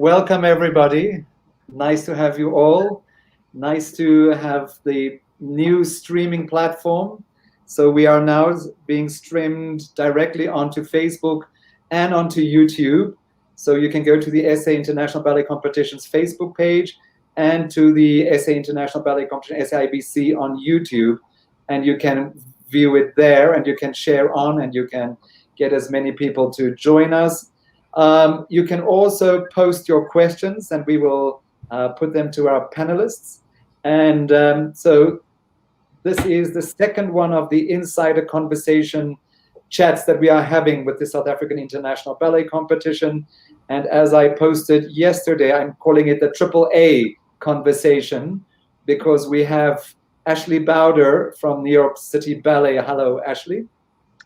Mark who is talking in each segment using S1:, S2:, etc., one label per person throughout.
S1: welcome everybody. Nice to have you all. Nice to have the new streaming platform. So we are now being streamed directly onto Facebook and onto YouTube. So you can go to the SA International Ballet Competition's Facebook page and to the SA International Ballet Competition, SAIBC, on YouTube. And you can view it there, and you can share on, and you can get as many people to join us. You can also post your questions, and we will put them to our panelists. And so this is the second one of the insider conversation chats that we are having with the South African International Ballet Competition. And as I posted yesterday, I'm calling it the AAA conversation, because we have Ashley Bowder from New York City Ballet. Hello, Ashley.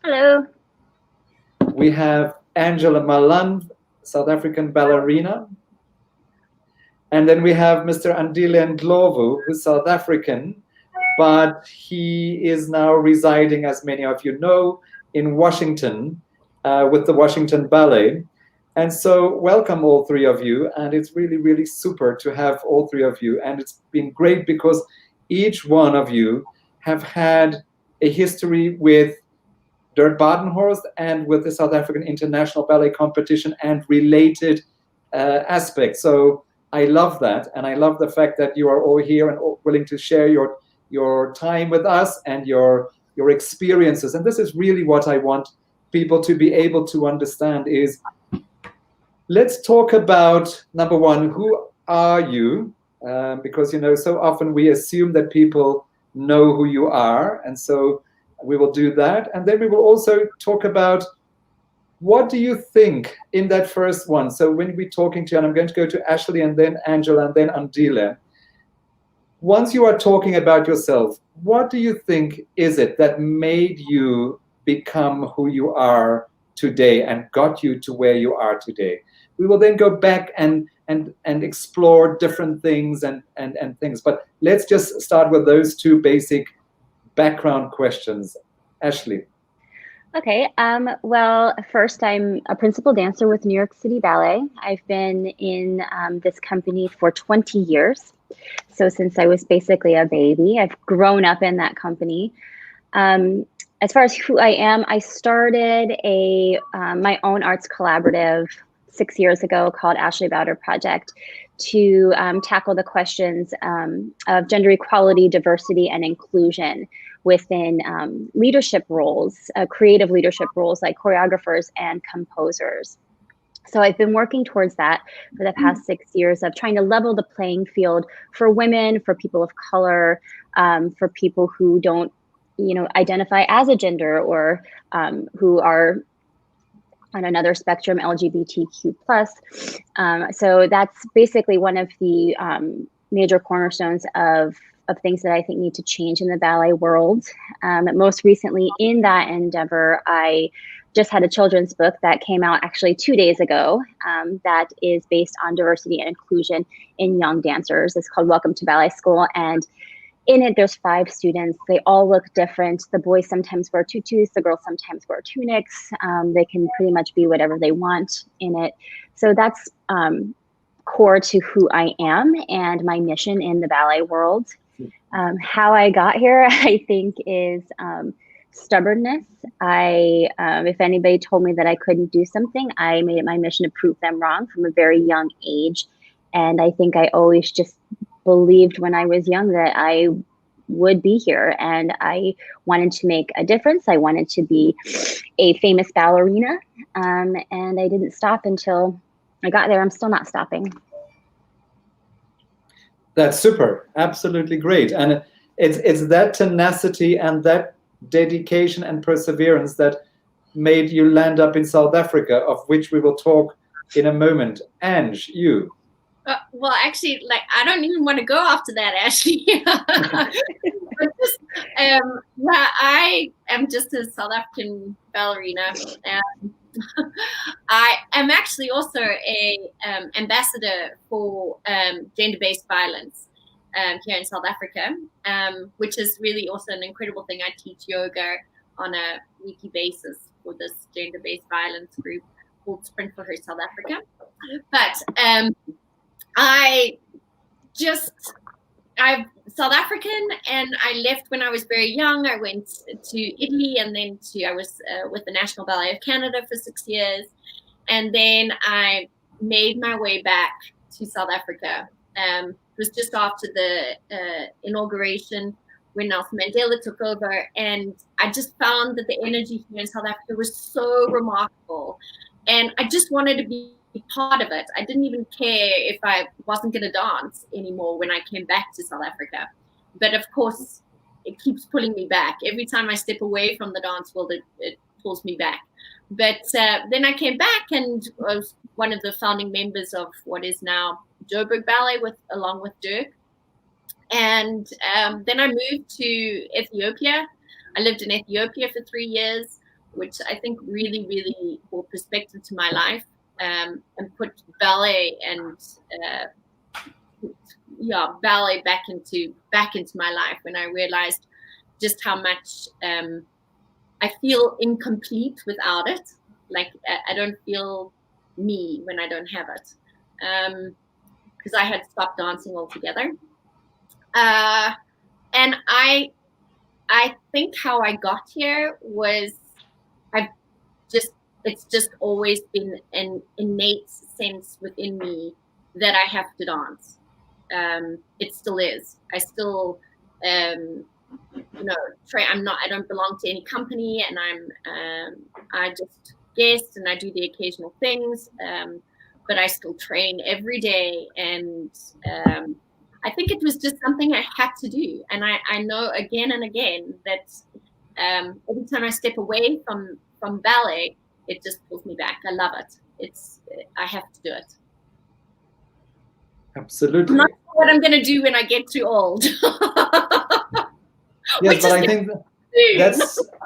S2: Hello.
S1: We have Angela Malan, South African ballerina. And then we have Mr. Andile Ndlovu, who's South African, but he is now residing, as many of you know, in Washington with the Washington Ballet. And so welcome all three of you. And it's really, really super to have all three of you. And it's been great because each one of you have had a history with Dirk Badenhorst and with the South African International Ballet Competition and related aspects. So I love that. And I love the fact that you are all here and willing to share your time with us and your experiences. And this is really what I want people to be able to understand is, let's talk about, number one, who are you? Because, so often we assume that people know who you are. And so we will do that. And then we will also talk about, what do you think in that first one? So when we're talking to you, and I'm going to go to Ashley and then Angela and then Andile. Once you are talking about yourself, what do you think is it that made you become who you are today and got you to where you are today? We will then go back and explore different things and things. But let's just start with those two basic background questions. Ashley.
S2: Okay. Well, first, I'm a principal dancer with New York City Ballet. I've been in this company for 20 years. So since I was basically a baby, I've grown up in that company. As far as who I am, I started my own arts collaborative 6 years ago called Ashley Bowder Project to tackle the questions of gender equality, diversity, and inclusion within leadership roles, creative leadership roles like choreographers and composers. So I've been working towards that for the past 6 years of trying to level the playing field for women, for people of color, for people who don't, identify as a gender or who are on another spectrum, LGBTQ+. So that's basically one of the major cornerstones of things that I think need to change in the ballet world. Most recently in that endeavor, I just had a children's book that came out actually 2 days ago that is based on diversity and inclusion in young dancers. It's called Welcome to Ballet School. And in it, there's 5 students. They all look different. The boys sometimes wear tutus. The girls sometimes wear tunics. They can pretty much be whatever they want in it. So that's core to who I am and my mission in the ballet world. How I got here, I think, is stubbornness. If anybody told me that I couldn't do something, I made it my mission to prove them wrong from a very young age. And I think I always just believed when I was young that I would be here, and I wanted to make a difference. I wanted to be a famous ballerina, and I didn't stop until I got there. I'm still not stopping.
S1: That's super. Absolutely great. And it's that tenacity and that dedication and perseverance that made you land up in South Africa, of which we will talk in a moment. Ange, you.
S3: Well, actually, I don't even want to go after that, Ashley. But just, I am just a South African ballerina. I am actually also a ambassador for gender-based violence here in South Africa, which is really also an incredible thing. I teach yoga on a weekly basis for this gender-based violence group. called Sprint for Her South Africa. But I'm South African, and I left when I was very young. I went to Italy, and then I was with the National Ballet of Canada for 6 years. And then I made my way back to South Africa. It was just after the inauguration when Nelson Mandela took over. And I just found that the energy here in South Africa was so remarkable. And I just wanted to be part of it. I didn't even care if I wasn't going to dance anymore when I came back to South Africa. But of course, it keeps pulling me back. Every time I step away from the dance world, it pulls me back. But then I came back and was one of the founding members of what is now Joburg Ballet, along with Dirk. And then I moved to Ethiopia. I lived in Ethiopia for 3 years, which I think really, really brought perspective to my life, and put ballet and ballet back into my life, when I realized just how much I feel incomplete without it. Like I don't feel me when I don't have it, because I had stopped dancing altogether. And I think how I got here was it's just always been an innate sense within me that I have to dance. It still is. I still, I don't belong to any company, and I just guest and I do the occasional things, but I still train every day. And I think it was just something I had to do. And I know again and again that every time I step away from ballet, it just pulls me back. I love it. I have to do it.
S1: Absolutely.
S3: I'm not sure what I'm going to do when I get too old.
S1: Yes, but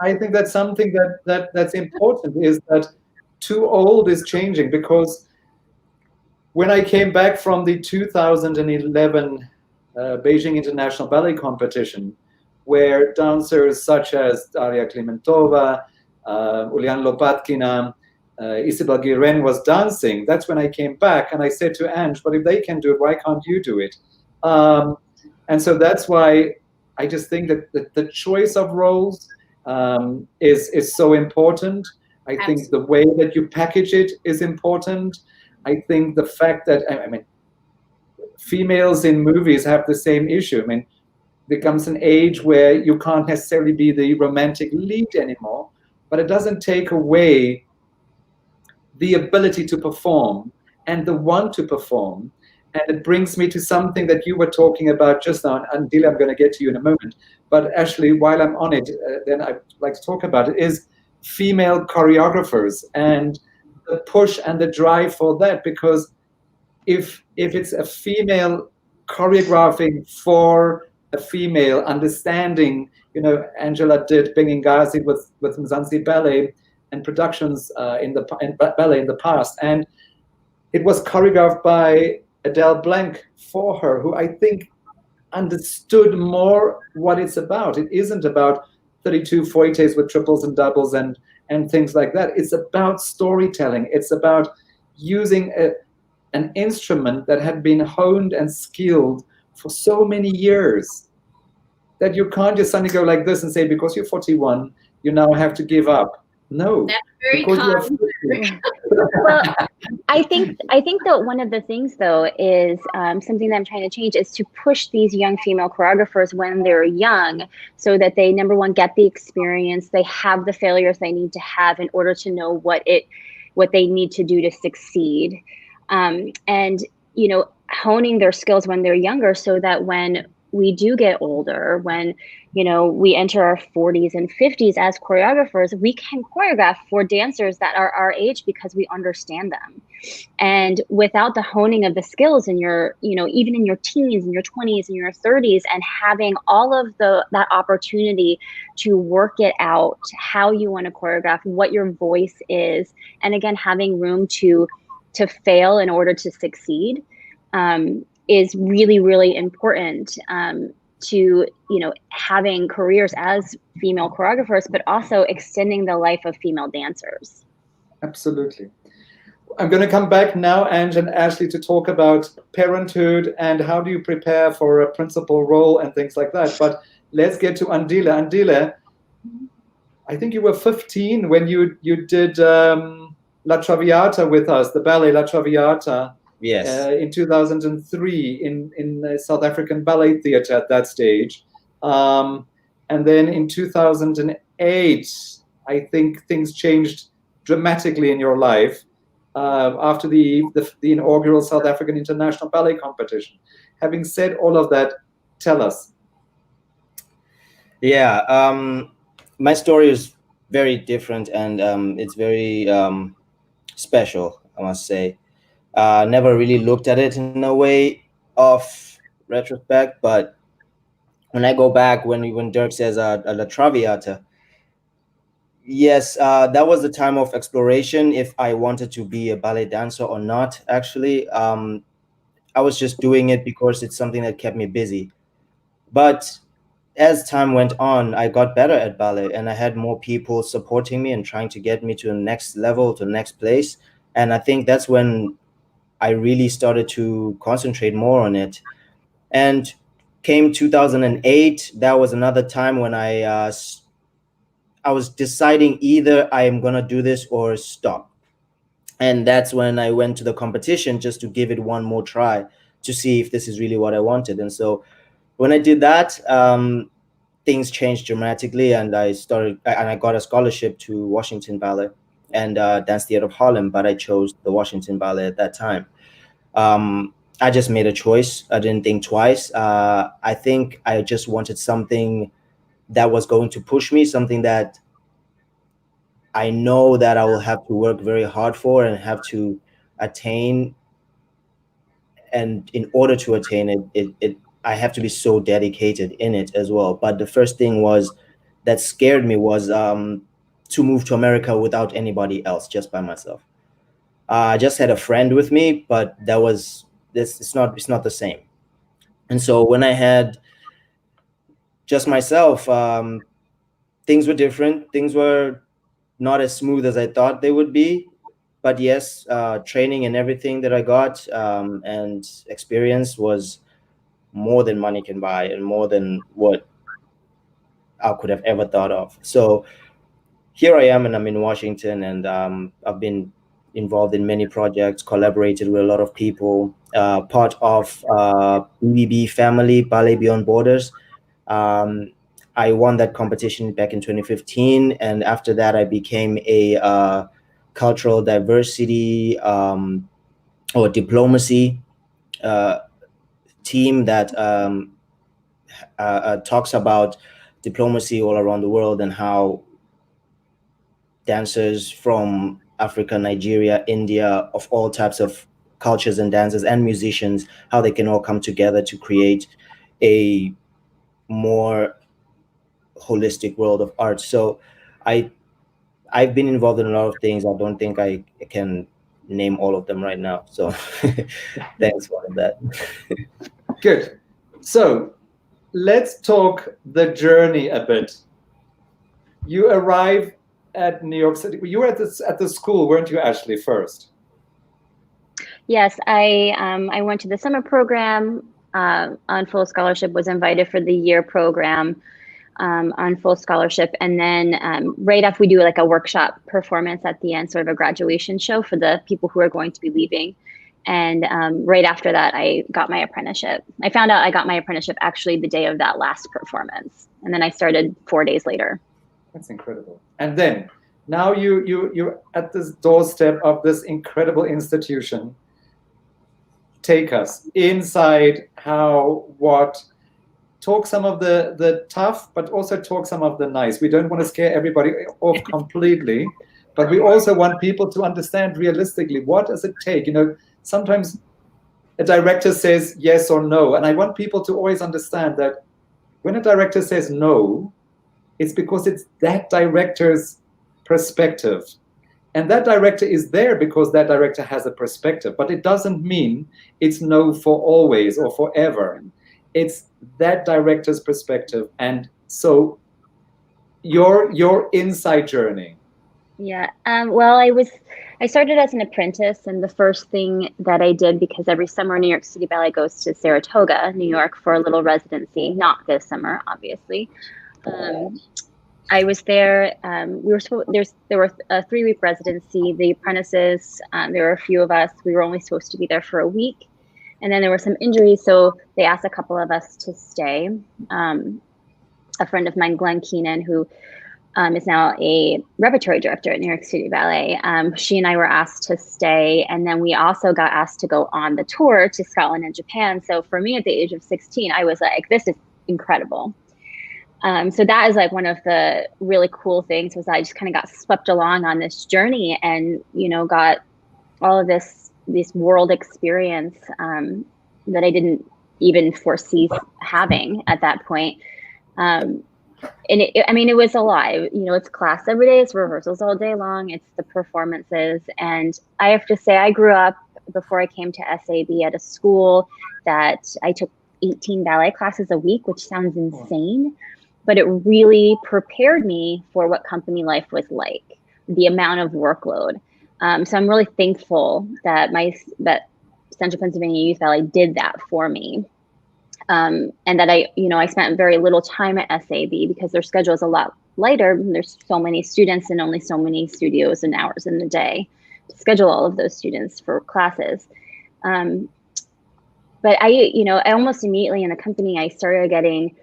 S1: I think that's something that's important, is that too old is changing. Because when I came back from the 2011 Beijing International Ballet Competition, where dancers such as Daria Klementova, Ulian Lopatkina, Isabel Guiren was dancing, that's when I came back and I said to Ange, but if they can do it, why can't you do it? And so that's why I just think that the choice of roles is so important. I think the way that you package it is important. I think the fact that, I mean, females in movies have the same issue. I mean, there comes an age where you can't necessarily be the romantic lead anymore, but it doesn't take away the ability to perform and the want to perform. And it brings me to something that you were talking about just now, and Dila, I'm going to get to you in a moment. But actually, while I'm on it, then I'd like to talk about it, is female choreographers and the push and the drive for that. Because if it's a female choreographing for a female, understanding, Angela did Bengingazi with Mzansi Ballet and productions in ballet in the past, and it was choreographed by Adele Blank for her, who I think understood more what it's about. It isn't about 32 fouettes with triples and doubles and things like that. It's about storytelling. It's about using an instrument that had been honed and skilled for so many years that you can't just suddenly go like this and say, because you're 41, you now have to give up. No.
S3: That's very common.
S2: Well, I think that one of the things, though, is something that I'm trying to change is to push these young female choreographers when they're young, so that they, number one, get the experience, they have the failures they need to have in order to know what they need to do to succeed, and honing their skills when they're younger, so that when we do get older, when we enter our 40s and 50s as choreographers, we can choreograph for dancers that are our age because we understand them. And without the honing of the skills in your, even in your teens, in your 20s, in your 30s, and having all of that opportunity to work it out, how you want to choreograph, what your voice is, and again, having room to fail in order to succeed, is really, really important to having careers as female choreographers, but also extending the life of female dancers.
S1: Absolutely. I'm going to come back now, Ange and Ashley, to talk about parenthood and how do you prepare for a principal role and things like that. But let's get to Andile. Andile, I think you were 15 when you did La Traviata with us, the ballet La Traviata.
S4: Yes.
S1: In 2003 in the South African Ballet Theatre at that stage. And then in 2008, I think things changed dramatically in your life after the inaugural South African International Ballet Competition. Having said all of that, tell us.
S4: Yeah, my story is very different, and it's very special, I must say. Never really looked at it in a way of retrospect, but when I go back, when Dirk says La Traviata, yes, that was the time of exploration, if I wanted to be a ballet dancer or not. Actually, I was just doing it because it's something that kept me busy. But as time went on, I got better at ballet, and I had more people supporting me and trying to get me to the next level, to the next place. And I think that's when I really started to concentrate more on it. And came 2008, that was another time when I was deciding either I am gonna do this or stop. And that's when I went to the competition just to give it one more try to see if this is really what I wanted. And so when I did that, things changed dramatically, and I got a scholarship to Washington Ballet and Dance Theater of Harlem, but I chose the Washington Ballet at that time. I just made a choice. I didn't think twice. I think I just wanted something that was going to push me, something that I know that I will have to work very hard for and have to attain. And in order to attain it, I have to be so dedicated in it as well. But the first thing was that scared me was to move to America without anybody else, just by myself. I just had a friend with me, but that was this. It's not the same. And so when I had just myself, things were different. Things were not as smooth as I thought they would be. But yes, training and everything that I got and experience was more than money can buy, and more than what I could have ever thought of. So here I am, and I'm in Washington, and I've been involved in many projects, collaborated with a lot of people, part of BBB family, Ballet Beyond Borders. Um, I won that competition back in 2015, and after that, I became a cultural diversity or diplomacy team that talks about diplomacy all around the world, and how dancers from Africa, Nigeria, India, of all types of cultures and dances, and musicians, how they can all come together to create a more holistic world of art. So I've been involved in a lot of things. I don't think I can name all of them right now. So thanks for that.
S1: Good. So let's talk the journey a bit. You arrive at New York City. You were at the school, weren't you, Ashley, first?
S2: Yes, I went to the summer program on full scholarship, was invited for the year program on full scholarship. And then right after, we do like a workshop performance at the end, sort of a graduation show for the people who are going to be leaving. And right after that, I got my apprenticeship. I found out I got my apprenticeship actually the day of that last performance. And then I started 4 days later.
S1: That's incredible. And then now you're at this doorstep of this incredible institution. Take us inside. How, what, talk some of the tough, but also talk some of the nice. We don't want to scare everybody off completely, but we also want people to understand realistically, what does it take? You know, sometimes a director says yes or no, and I want people to always understand that when a director says no, it's because it's that director's perspective. And that director is there because that director has a perspective, but it doesn't mean it's no for always or forever. It's that director's perspective. And so your inside journey.
S2: Yeah. Well, I I started as an apprentice, and the first thing that I did, because every summer New York City Ballet goes to Saratoga, New York, for a little residency, not this summer, obviously. I was there. There were a 3-week residency. The apprentices, there were a few of us. We were only supposed to be there for a week, and then there were some injuries, so they asked a couple of us to stay. A friend of mine, Glenn Keenan, who is now a repertory director at New York City Ballet. She and I were asked to stay, and then we also got asked to go on the tour to Scotland and Japan. So for me, at the age of 16, I was like, this is incredible. So that is like one of the really cool things, was I just kind of got swept along on this journey, and, you know, got all of this world experience that I didn't even foresee having at that point. And it was a lot. You know, it's class every day, it's rehearsals all day long, it's the performances. And I have to say, I grew up, before I came to SAB, at a school that I took 18 ballet classes a week, which sounds insane, but it really prepared me for what company life was like, the amount of workload. So I'm really thankful that Central Pennsylvania Youth Ballet did that for me. And that I spent very little time at SAB, because their schedule is a lot lighter. There's so many students and only so many studios and hours in the day to schedule all of those students for classes. But I almost immediately in the company, I started getting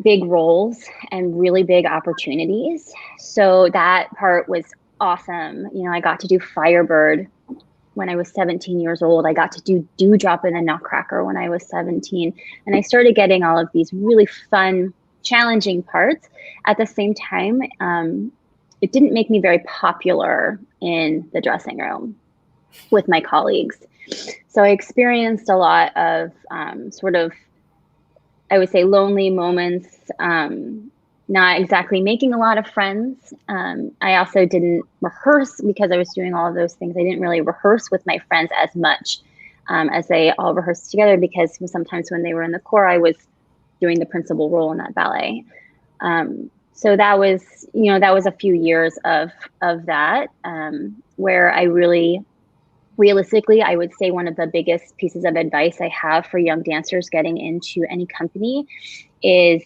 S2: big roles and really big opportunities. So that part was awesome. You know, I got to do Firebird when I was 17 years old. I got to do Dewdrop in the Nutcracker when I was 17. And I started getting all of these really fun, challenging parts. At the same time, it didn't make me very popular in the dressing room with my colleagues. So I experienced a lot of sort of, I would say, lonely moments, not exactly making a lot of friends. I also didn't rehearse, because I was doing all of those things. I didn't really rehearse with my friends as much as they all rehearsed together, because sometimes when they were in the corps, I was doing the principal role in that ballet. So that was a few years of that, where I really, realistically, I would say one of the biggest pieces of advice I have for young dancers getting into any company is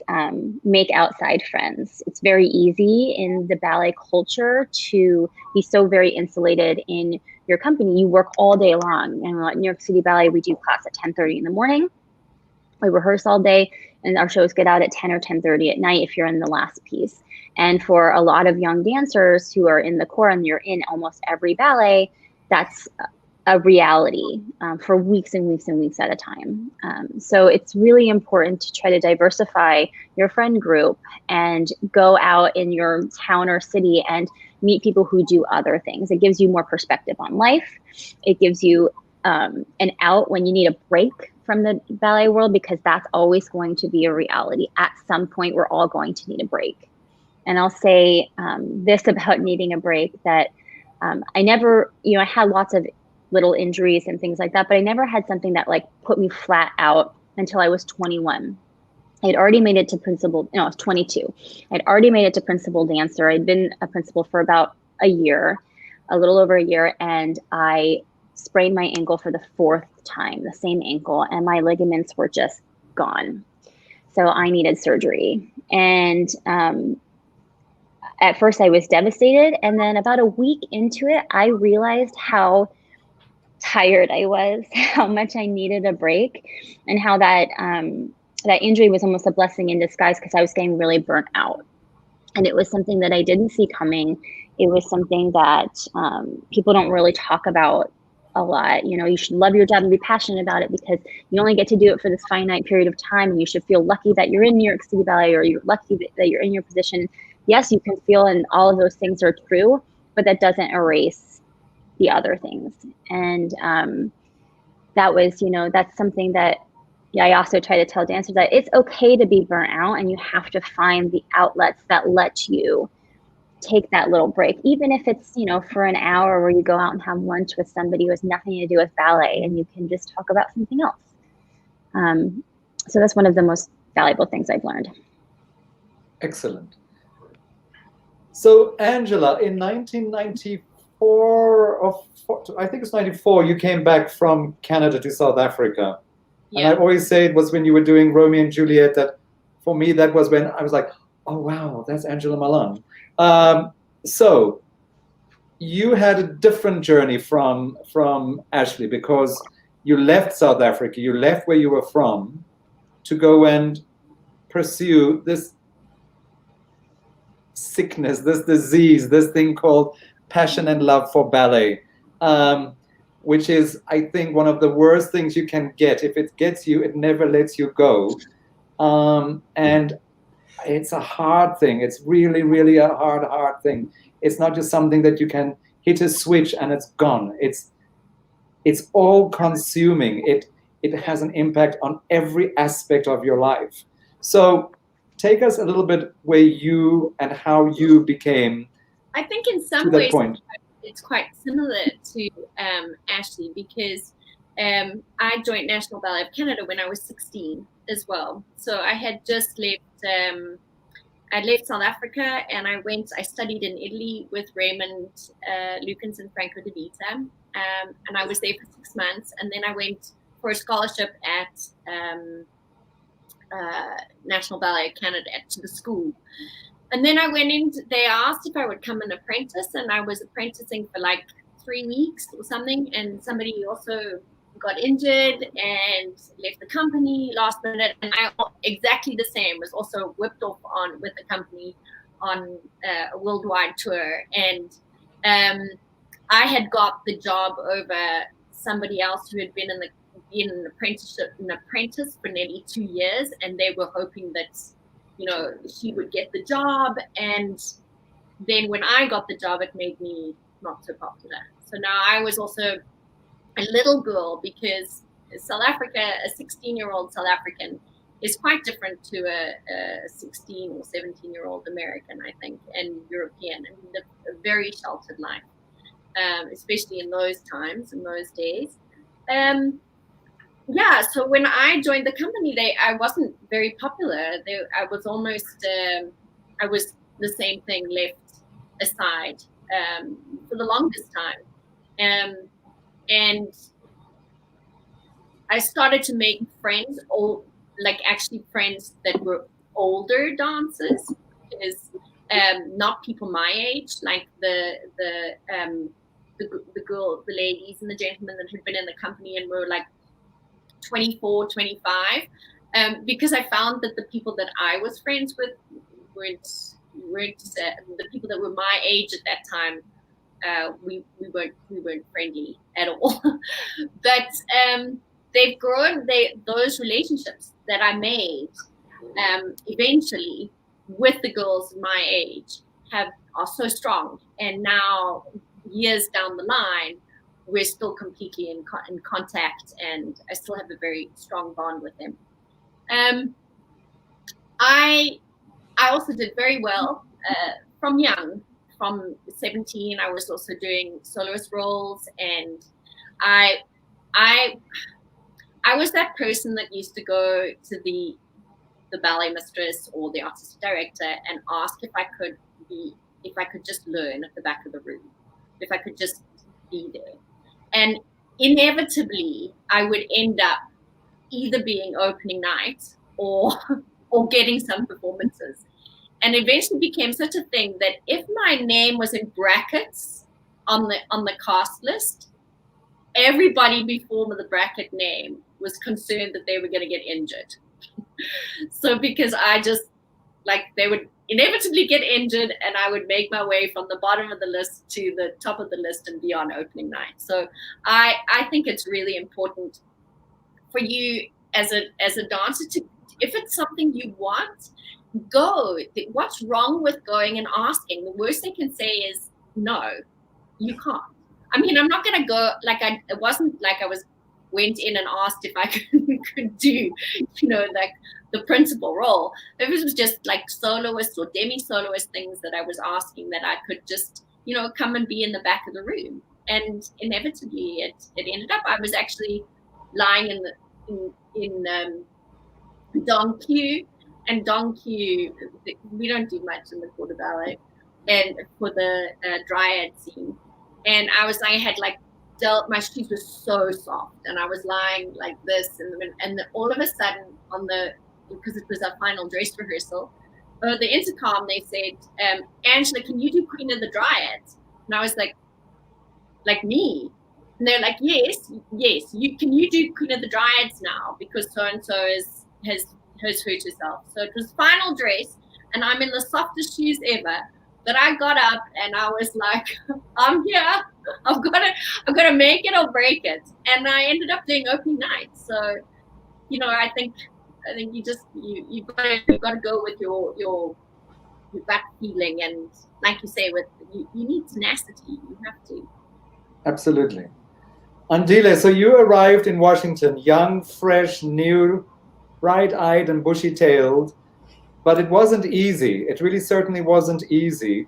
S2: make outside friends. It's very easy in the ballet culture to be so very insulated in your company. You work all day long. And at New York City Ballet, we do class at 10:30 in the morning. We rehearse all day, and our shows get out at 10 or 10:30 at night if you're in the last piece. And for a lot of young dancers who are in the corps, and you're in almost every ballet, that's a reality for weeks and weeks and weeks at a time. So it's really important to try to diversify your friend group and go out in your town or city and meet people who do other things. It gives you more perspective on life. It gives you an out when you need a break from the ballet world, because that's always going to be a reality. At some point, we're all going to need a break. And I'll say this about needing a break, that I never, I had lots of little injuries and things like that, but I never had something that like put me flat out until I was 21. I had already made it to principal, no, I was 22. I'd already made it to principal dancer. I'd been a principal for about a year, a little over a year, and I sprained my ankle for the 4th time, the same ankle, and my ligaments were just gone. So I needed surgery. And at first I was devastated. And then about a week into it, I realized how tired I was, how much I needed a break, and how that that injury was almost a blessing in disguise, because I was getting really burnt out. And it was something that I didn't see coming. It was something that people don't really talk about a lot. You should love your job and be passionate about it, because you only get to do it for this finite period of time, and you should feel lucky that you're in New York City Ballet, or you're lucky that you're in your position. Yes, you can feel, and all of those things are true, but that doesn't erase the other things. And that was, that's something that I also try to tell dancers, that it's okay to be burnt out, and you have to find the outlets that let you take that little break, even if it's, for an hour where you go out and have lunch with somebody who has nothing to do with ballet, and you can just talk about something else. So that's one of the most valuable things I've learned.
S1: Excellent. So Angela, in 1994, I think it's 94, you came back from Canada to South Africa. And I
S3: Yeah.
S1: always say it was when you were doing Romeo and Juliet that for me, that was when I was like, oh, wow, that's Angela Malan. So you had a different journey from Ashley, because you left South Africa, you left where you were from to go and pursue this sickness, this disease, this thing called passion and love for ballet, which is, I think, one of the worst things you can get. If it gets you, it never lets you go. And it's a hard thing. It's really, really a hard thing. It's not just something that you can hit a switch and it's gone. It's all consuming. It has an impact on every aspect of your life. So take us a little bit where you and how you became
S3: I think in
S1: to
S3: some
S1: that
S3: ways
S1: point.
S3: it's quite similar to Ashley, because I joined National Ballet of Canada when I was 16 as well. So I had just left. I left South Africa and I studied in Italy with Raymond Lukens and Franco De Vita, and I was there for 6 months, and then I went for a scholarship at National Ballet of Canada to the school. And then I went in, they asked if I would come and apprentice, and I was apprenticing for like 3 weeks or something, and somebody also got injured and left the company last minute, and I, exactly the same, was also whipped off on with the company on a worldwide tour, and I had got the job over somebody else who had been in an apprentice for nearly 2 years, and they were hoping that, you know, she would get the job. And then when I got the job, it made me not so popular. So now I was also a little girl, because South Africa, a 16-year-old South African is quite different to a 16 or 17-year-old American, I think, and European. I mean, a very sheltered life, especially in those times, in those days. Yeah, so when I joined the company, I wasn't very popular. I was almost, I was the same thing, left aside for the longest time. And I started to make friends, actually friends that were older dancers, because not people my age, like the ladies and the gentlemen that had been in the company and were like 24, 25, because I found that the people that I was friends with weren't the people that were my age at that time. We weren't friendly at all. But they've grown. Those relationships that I made eventually with the girls my age are so strong, and now years down the line, we're still completely in contact, and I still have a very strong bond with them. I also did very well from young. From 17, I was also doing soloist roles, and I was that person that used to go to the ballet mistress or the artistic director and ask if I could just learn at the back of the room, if I could just be there. And inevitably, I would end up either being opening night or getting some performances. And eventually became such a thing that if my name was in brackets on the cast list, everybody before the bracket name was concerned that they were going to get injured. So because I just, they would inevitably get injured, and I would make my way from the bottom of the list to the top of the list and be on opening night. So I think it's really important for you as a dancer to, if it's something you want, go. What's wrong with going and asking? The worst they can say is no, you can't. I mean, I'm not going to go it wasn't like I went in and asked if I could do, the principal role. It was just like soloist or demi-soloist things that I was asking, that I could just, come and be in the back of the room. And inevitably it ended up, I was actually lying in Don Q, and Don Q, we don't do much in the quarter ballet, and for the dryad scene. and I had like my shoes were so soft, and I was lying like this, and all of a sudden because it was our final dress rehearsal, over the intercom they said, Angela, can you do Queen of the Dryads? And I was like me? And they're like, yes, can you do Queen of the Dryads now, because so and so has hurt herself. So it was final dress, and I'm in the softest shoes ever. But I got up and I was like, I'm here. I've got to make it or break it. And I ended up doing opening night. So, I think you've got to go with your gut feeling, and like you say, you need tenacity. You have to.
S1: Absolutely. Andile, so you arrived in Washington, young, fresh, new, bright-eyed and bushy-tailed, but it wasn't easy. It really certainly wasn't easy.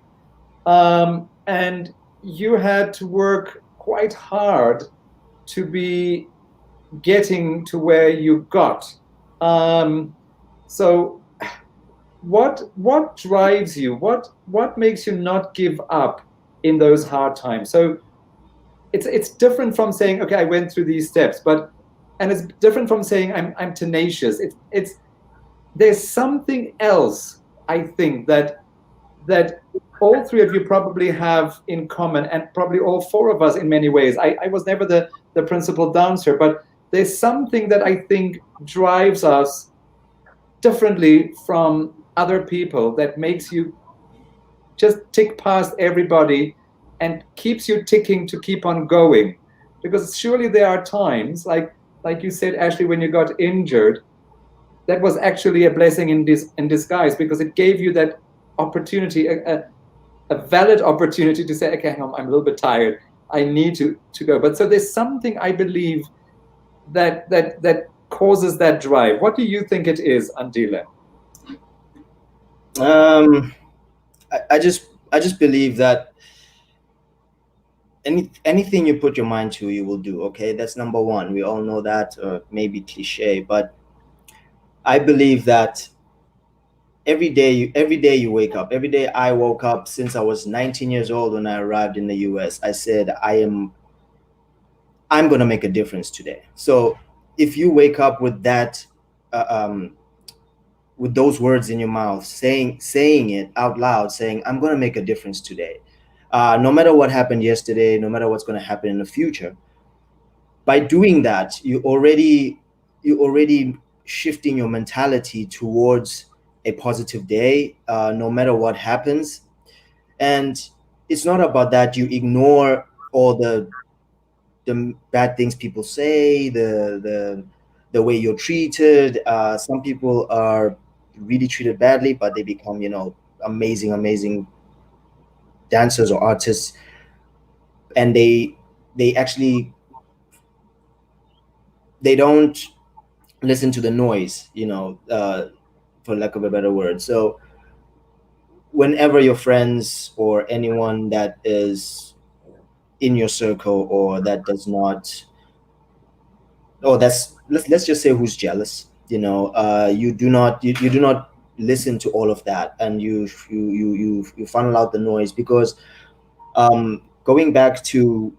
S1: And you had to work quite hard to be getting to where you got. So what drives you? What makes you not give up in those hard times? So it's different from saying, okay, I went through these steps, and it's different from saying I'm tenacious. It's there's something else, I think, that all three of you probably have in common, and probably all four of us in many ways. I was never the principal dancer, but there's something that I think drives us differently from other people that makes you just tick past everybody and keeps you ticking to keep on going. Because surely there are times, like you said, Ashley, when you got injured, that was actually a blessing in disguise, because it gave you that opportunity, a valid opportunity to say, okay, hang on, I'm a little bit tired. I need to go. But so there's something, I believe, that causes that drive. What do you think it is, Andile?
S4: I just believe that anything you put your mind to, you will do. Okay, that's number one. We all know that, or maybe cliche, but I believe that every day you wake up. Every day I woke up since I was 19 years old when I arrived in the US. I said I'm going to make a difference today. So if you wake up with that, with those words in your mouth, saying it out loud, saying I'm going to make a difference today, no matter what happened yesterday, no matter what's going to happen in the future, by doing that, you already shifting your mentality towards a positive day, no matter what happens. And it's not about that you ignore all the bad things people say, the way you're treated. Some people are really treated badly, but they become, amazing dancers or artists, and they actually, they don't listen to the noise, for lack of a better word. So whenever your friends or anyone that is in your circle, or that does not, or let's just say who's jealous, you do not listen to all of that, and you funnel out the noise. Because going back to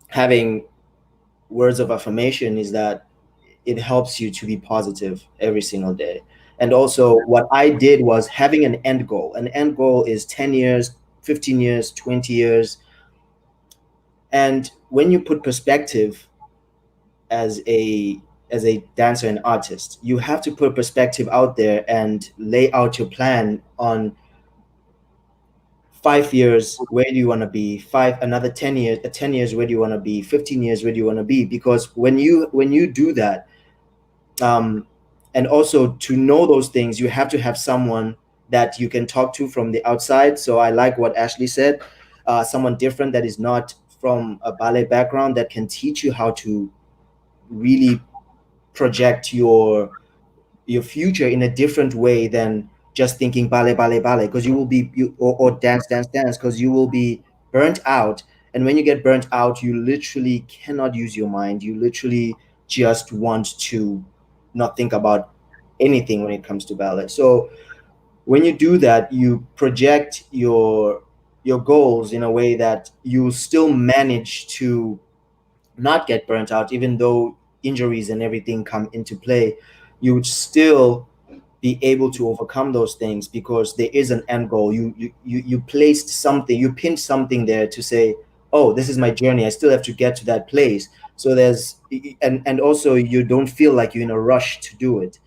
S4: having words of affirmation, is that it helps you to be positive every single day. And also what I did was having an end goal. An end goal is 10 years, 15 years, 20 years. And when you put perspective as a dancer and artist, you have to put perspective out there and lay out your plan on 5 years, where do you want to be? Another 10 years, 10 years, where do you want to be? 15 years, where do you want to be? Because when you do that, and also to know those things, you have to have someone that you can talk to from the outside. So I like what Ashley said, someone different that is not from a ballet background, that can teach you how to really project your future in a different way than just thinking ballet, because you will be or dance, because you will be burnt out. And when you get burnt out, you literally cannot use your mind. You literally just want to not think about anything when it comes to ballet. So when you do that, you project your your goals in a way that you still manage to not get burnt out, even though injuries and everything come into play. You would still be able to overcome those things because there is an end goal. You placed something, you pinned something there to say, oh, this is my journey, I still have to get to that place. So there's, and also you don't feel like you're in a rush to do it,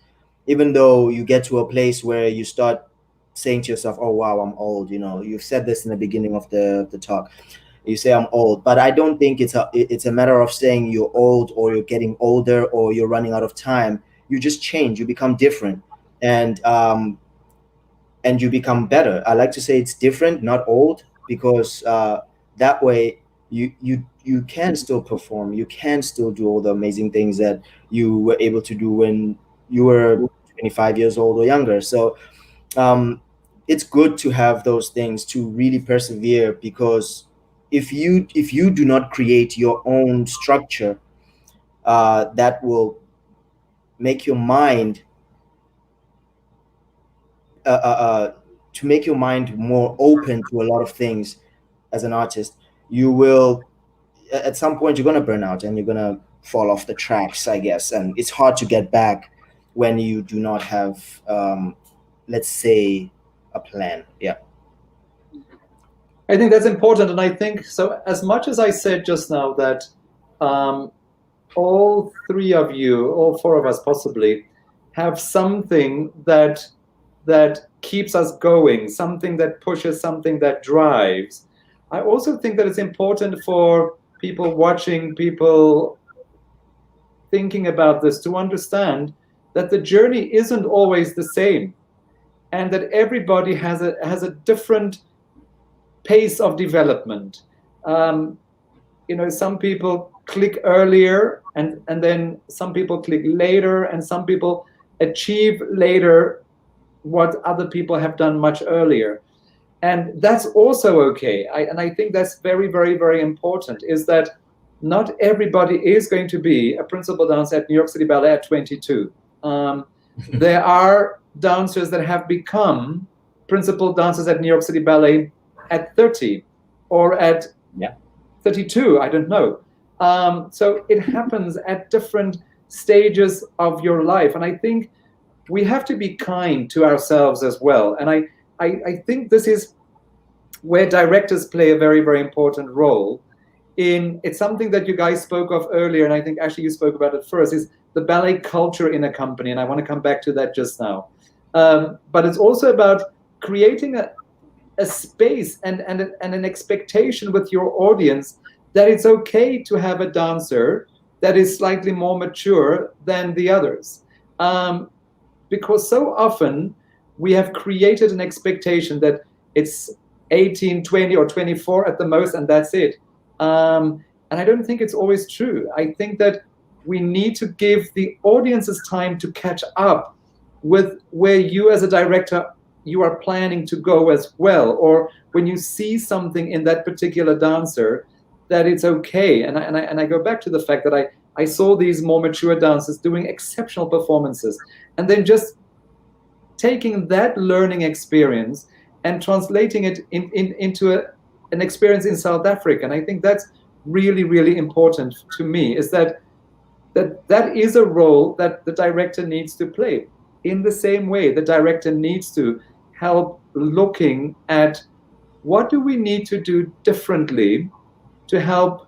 S4: even though you get to a place where you start saying to yourself, oh wow, I'm old. You've said this in the beginning of the talk. You say I'm old, but I don't think it's a matter of saying you're old or you're getting older or you're running out of time. You just change, you become different, and you become better. I like to say it's different, not old, because that way you can still perform, you can still do all the amazing things that you were able to do when you were 25 years old or younger. So it's good to have those things to really persevere, because if you do not create your own structure, that will make your mind to make your mind more open to a lot of things. As an artist, you will, at some point, you're going to burn out and you're going to fall off the tracks, I guess, and it's hard to get back when you do not have, let's say, a plan. Yeah.
S1: I think that's important, and I think so. As much as I said just now that all three of you, all four of us possibly, have something that keeps us going, something that pushes, something that drives. I also think that it's important for people watching, people thinking about this, to understand that the journey isn't always the same, and that everybody has a different pace of development. Some people click earlier, and then some people click later, and some people achieve later what other people have done much earlier. And that's also okay. And I think that's very, very, very important, is that not everybody is going to be a principal dancer at New York City Ballet at 22. There are dancers that have become principal dancers at New York City Ballet at 30 or at 32, I don't know. So it happens at different stages of your life. And I think we have to be kind to ourselves as well. And I think this is where directors play a very, very important role. It's something that you guys spoke of earlier, and I think actually you spoke about it first, is the ballet culture in a company. And I want to come back to that just now. But it's also about creating a space and an expectation with your audience that it's okay to have a dancer that is slightly more mature than the others. Because so often we have created an expectation that it's 18, 20, or 24 at the most, and that's it. And I don't think it's always true. I think that we need to give the audiences time to catch up with where you as a director, you are planning to go as well, or when you see something in that particular dancer, that it's okay. And I go back to the fact that I saw these more mature dancers doing exceptional performances, and then just taking that learning experience and translating it into an experience in South Africa. And I think that's really, really important to me, is that is a role that the director needs to play. In the same way, the director needs to help looking at what do we need to do differently to help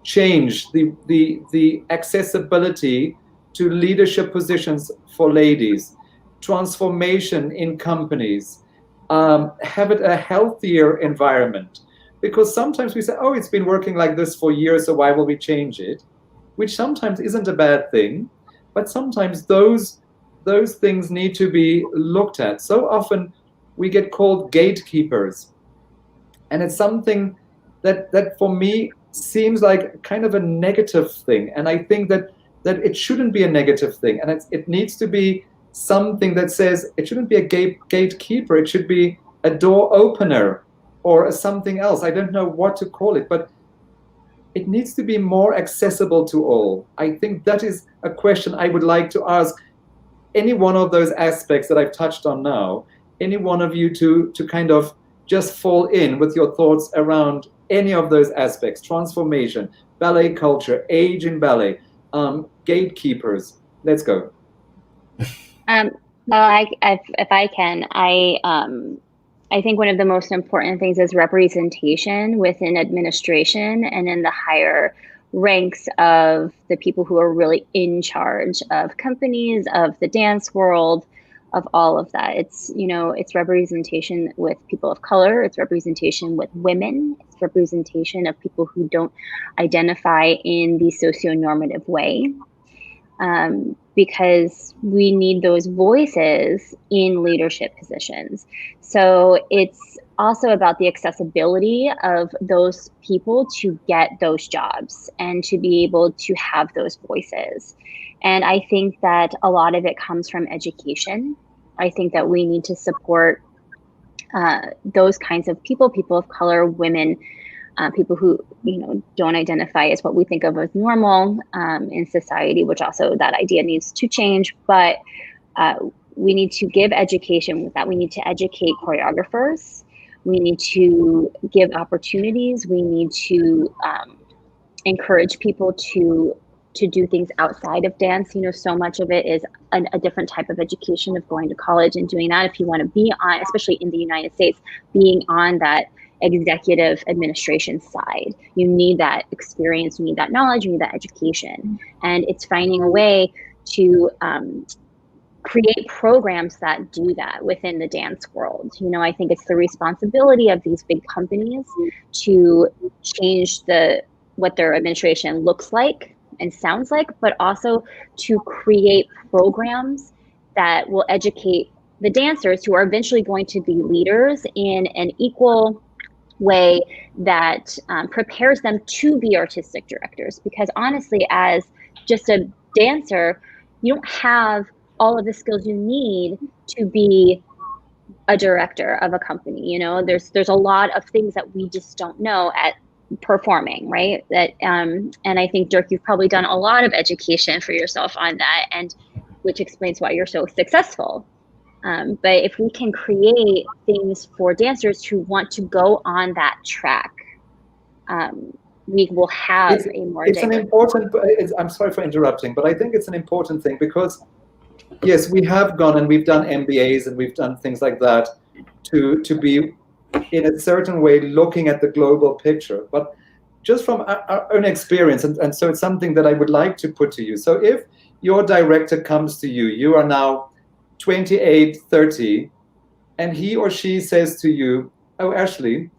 S1: change the accessibility to leadership positions for ladies, transformation in companies, have it a healthier environment. Because sometimes we say, oh, it's been working like this for years, so why will we change it? Which sometimes isn't a bad thing, but sometimes those things need to be looked at. So often we get called gatekeepers, and it's something that for me seems like kind of a negative thing. And I think that it shouldn't be a negative thing, and it needs to be something that says it shouldn't be a gatekeeper. It should be a door opener or something else. I don't know what to call it, but it needs to be more accessible to all. I think that is a question I would like to ask any one of those aspects that I've touched on now, any one of you to kind of just fall in with your thoughts around any of those aspects: transformation, ballet culture, age in ballet, gatekeepers. Let's go.
S2: Well, if I can, I think one of the most important things is representation within administration and in the higher ranks of the people who are really in charge of companies, of the dance world, of all of that. It's, you know, it's representation with people of color, it's representation with women, it's representation of people who don't identify in the socio-normative way. Because we need those voices in leadership positions. So it's also about the accessibility of those people to get those jobs and to be able to have those voices. And I think that a lot of it comes from education. I think that we need to support those kinds of people of color, women, people who, you know, don't identify as what we think of as normal in society, which also that idea needs to change. But we need to give education with that. We need to educate choreographers. We need to give opportunities. We need to encourage people to do things outside of dance. You know, so much of it is a different type of education of going to college and doing that. If you want to be on, especially in the United States, being on that executive administration side, you need that experience, you need that knowledge, you need that education. And it's finding a way to create programs that do that within the dance world. You know, I think it's the responsibility of these big companies to change what their administration looks like and sounds like, but also to create programs that will educate the dancers who are eventually going to be leaders in an equal way that prepares them to be artistic directors. Because honestly, as just a dancer, you don't have all of the skills you need to be a director of a company. You know, there's a lot of things that we just don't know at performing, right? That and I think, Dirk, you've probably done a lot of education for yourself on that, and which explains why you're so successful. But if we can create things for dancers who want to go on that track, we will have a more
S1: it's an important, I'm sorry for interrupting, but I think it's an important thing, because yes, we have gone and we've done MBAs and we've done things like that to be in a certain way looking at the global picture. But just from our own experience, and so it's something that I would like to put to you. So if your director comes to you, you are now 28, 30, and he or she says to you, "Oh, Ashley,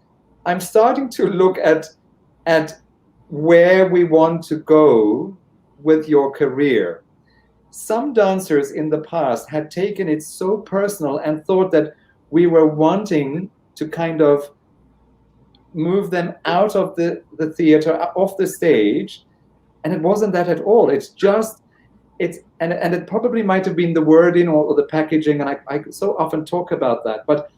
S1: I'm starting to look at where we want to go with your career." Some dancers in the past had taken it so personal and thought that we were wanting to kind of move them out of the theater, off the stage, and it wasn't that at all. And it probably might have been the wording or the packaging, and I so often talk about that, but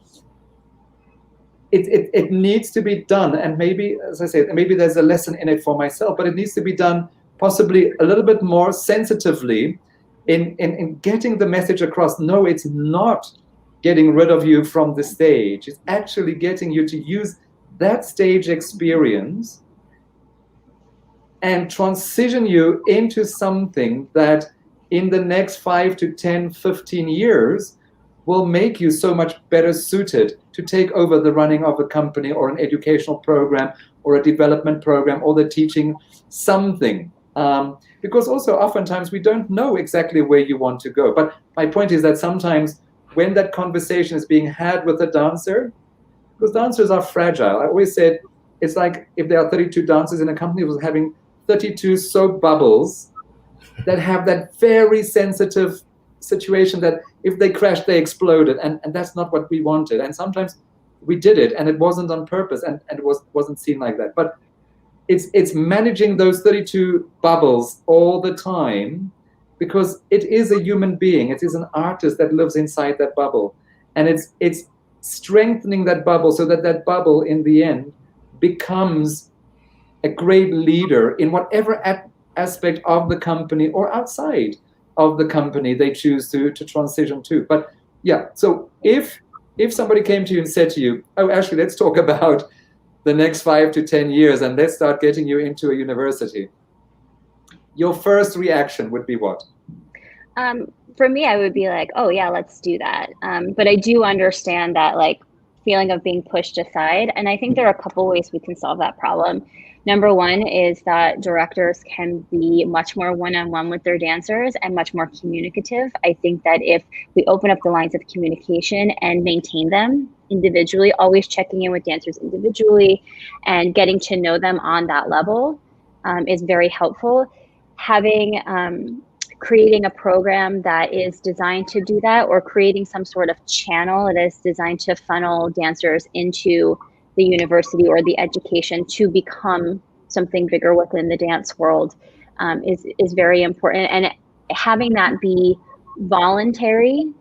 S1: it needs to be done. And maybe, as I say, maybe there's a lesson in it for myself, but it needs to be done possibly a little bit more sensitively in getting the message across. No, it's not getting rid of you from the stage. It's actually getting you to use that stage experience and transition you into something that in the next 5 to 10, 15 years will make you so much better suited to take over the running of a company or an educational program or a development program or the teaching something. Because also oftentimes we don't know exactly where you want to go. But my point is that sometimes when that conversation is being had with a dancer, because dancers are fragile. I always said it's like if there are 32 dancers in a company who's having 32 soap bubbles that have that very sensitive situation that if they crash, they exploded. And that's not what we wanted. And sometimes we did it and it wasn't on purpose and it wasn't seen like that. But it's managing those 32 bubbles all the time, because it is a human being. It is an artist that lives inside that bubble. And it's strengthening that bubble so that that bubble in the end becomes a great leader in whatever aspect of the company or outside of the company they choose to transition to. But yeah, so if if somebody came to you and said to you, oh, Ashley, let's talk about the next 5 to 10 years and let's start getting you into a university, your first reaction would be what?
S2: For me, I would be like, oh yeah, let's do that. But I do understand that like feeling of being pushed aside. And I think there are a couple ways we can solve that problem. Number one is that directors can be much more one-on-one with their dancers and much more communicative. I think that if we open up the lines of communication and maintain them individually, always checking in with dancers individually and getting to know them on that level is very helpful. Having creating a program that is designed to do that, or creating some sort of channel that is designed to funnel dancers into the university or the education to become something bigger within the dance world is very important. And having that be voluntary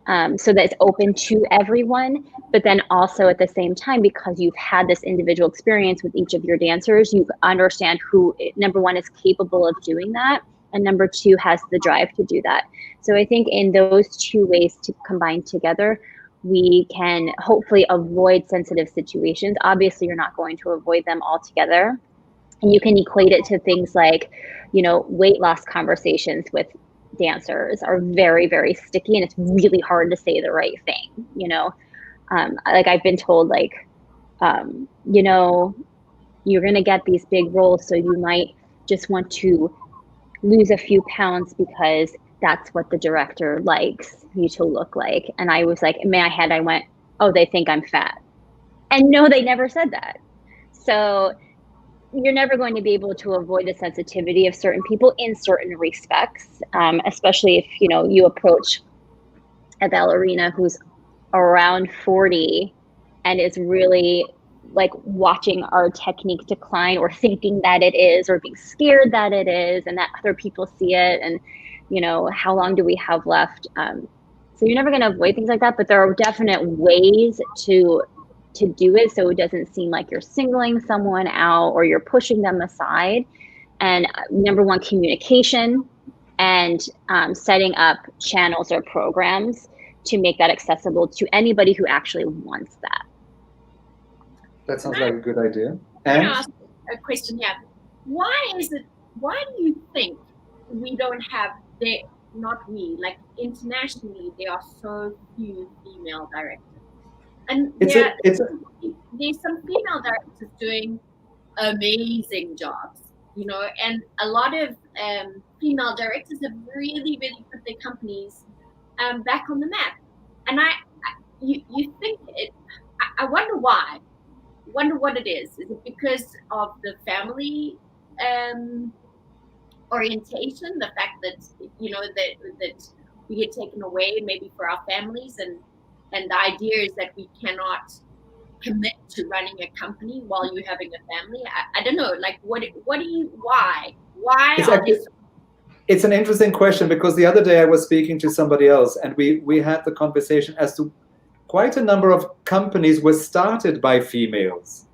S2: so that it's open to everyone, but then also at the same time, because you've had this individual experience with each of your dancers, you understand who, number one, is capable of doing that, and number two, has the drive to do that. So I think in those two ways to combine together, we can hopefully avoid sensitive situations. Obviously, you're not going to avoid them altogether. And you can equate it to things like, you know, weight loss conversations with dancers are very, very sticky, and it's really hard to say the right thing, you know? Like I've been told, like, you know, you're gonna get these big roles, so you might just want to lose a few pounds because that's what the director likes you to look like. And I was like, in my head, I went, oh, they think I'm fat. And no, they never said that. So you're never going to be able to avoid the sensitivity of certain people in certain respects, especially if, you know, you approach a ballerina who's around 40 and is really like watching our technique decline, or thinking that it is, or being scared that it is, and that other people see it, and, you know, how long do we have left? So you're never going to avoid things like that, but there are definite ways to do it so it doesn't seem like you're singling someone out or you're pushing them aside. And number one, communication, and setting up channels or programs to make that accessible to anybody who actually wants that.
S1: That sounds like a good idea.
S3: Can I ask a question here? Why do you think we don't have, not we, like internationally, there are so few female directors? And there's some female directors doing amazing jobs, you know, and a lot of female directors have really, really put their companies back on the map. And you think I wonder why. Wonder what it is. Is it because of the family orientation, the fact that, you know, that we get taken away maybe for our families, and the idea is that we cannot commit to running a company while you're having a family? I don't know, like why
S1: it's an interesting question, because the other day I was speaking to somebody else, and we had the conversation as to quite a number of companies were started by females.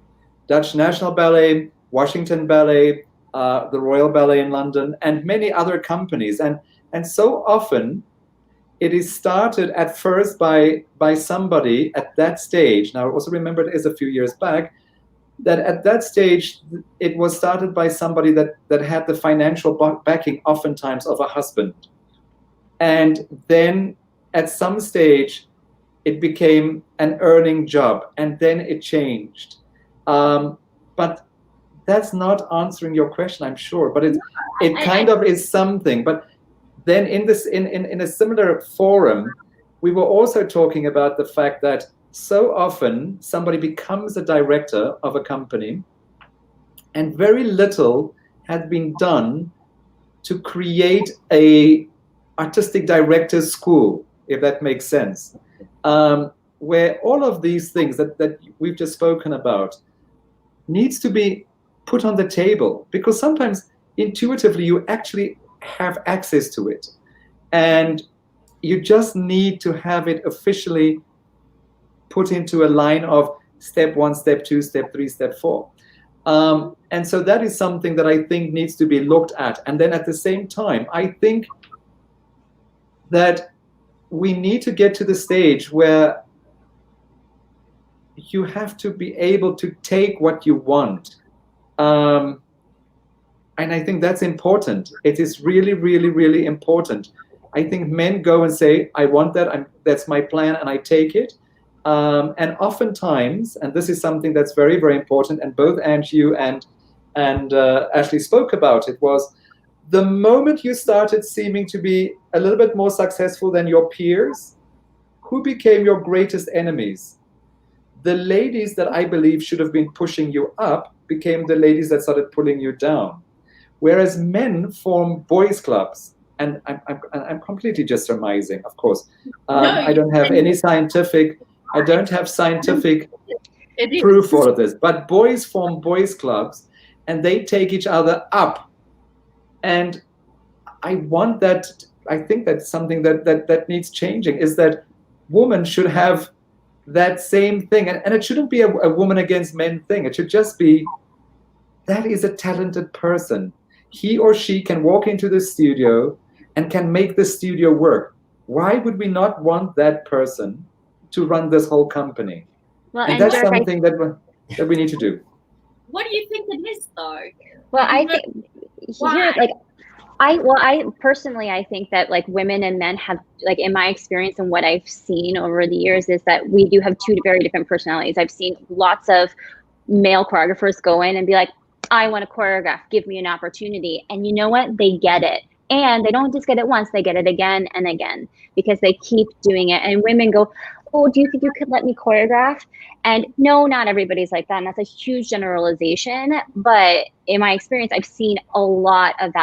S1: Dutch National Ballet, Washington Ballet, the Royal Ballet in London, and many other companies. And so often it is started at first by somebody at that stage. Now, I also remember it is a few years back, that at that stage, it was started by somebody that had the financial backing oftentimes of a husband. And then at some stage, it became an earning job, and then it changed. But that's not answering your question, I'm sure. But it kind of is something. But then in a similar forum, we were also talking about the fact that so often somebody becomes a director of a company, and very little had been done to create a artistic director's school, if that makes sense. Where all of these things that we've just spoken about needs to be put on the table, because sometimes intuitively you actually have access to it, and you just need to have it officially put into a line of step 1, step 2, step 3, step 4. And so that is something that I think needs to be looked at. And then at the same time, I think that we need to get to the stage where you have to be able to take what you want. And I think that's important. It is really, really, really important. I think men go and say, I want that, that's my plan, and I take it. And oftentimes, and this is something that's very, very important, and both you and Ashley spoke about it, was the moment you started seeming to be a little bit more successful than your peers, who became your greatest enemies? The ladies that I believe should have been pushing you up became the ladies that started pulling you down. Whereas men form boys' clubs, and I'm completely just surmising, of course. I don't have any scientific proof for all of this. But boys form boys' clubs, and they take each other up. And I want that. I think that's something that needs changing. Is that women should have that same thing, and it shouldn't be a woman against men thing. It should just be, that is a talented person. He or she can walk into the studio and can make the studio work. Why would we not want that person to run this whole company?
S2: Well,
S1: and that's something that we need to do.
S3: What do you think it is, though?
S2: Well, I think here, like, I personally, I think that like women and men have, like, in my experience and what I've seen over the years, is that we do have two very different personalities. I've seen lots of male choreographers go in and be like, I want to choreograph, give me an opportunity. And you know what? They get it. And they don't just get it once, they get it again and again, because they keep doing it. And women go, oh, do you think you could let me choreograph? And no, not everybody's like that. And that's a huge generalization. But in my experience, I've seen a lot of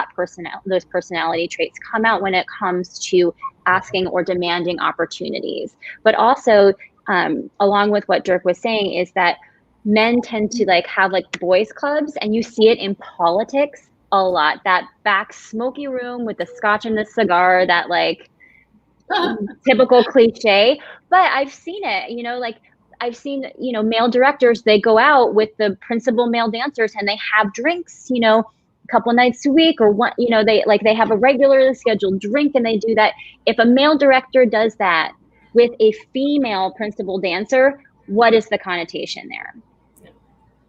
S2: those personality traits come out when it comes to asking or demanding opportunities. But also, along with what Dirk was saying, is that men tend to like have like boys clubs, and you see it in politics a lot. That back smoky room with the scotch and the cigar, that like typical cliche. But I've seen it, you know, like I've seen, you know, male directors, they go out with the principal male dancers and they have drinks, you know, a couple nights a week, or one, you know, they have a regularly scheduled drink, and they do that. If a male director does that with a female principal dancer, what is the connotation there?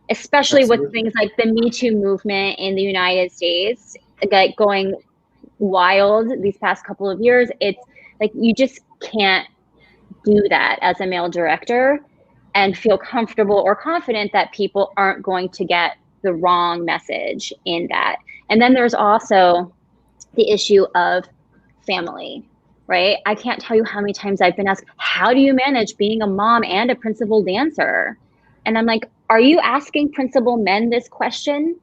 S2: Especially
S1: Absolutely.
S2: with things like the Me Too movement in the United States, like going wild these past couple of years. It's like, you just can't do that as a male director and feel comfortable or confident that people aren't going to get the wrong message in that. And then there's also the issue of family, right? I can't tell you how many times I've been asked, how do you manage being a mom and a principal dancer? And I'm like, are you asking principal men this question?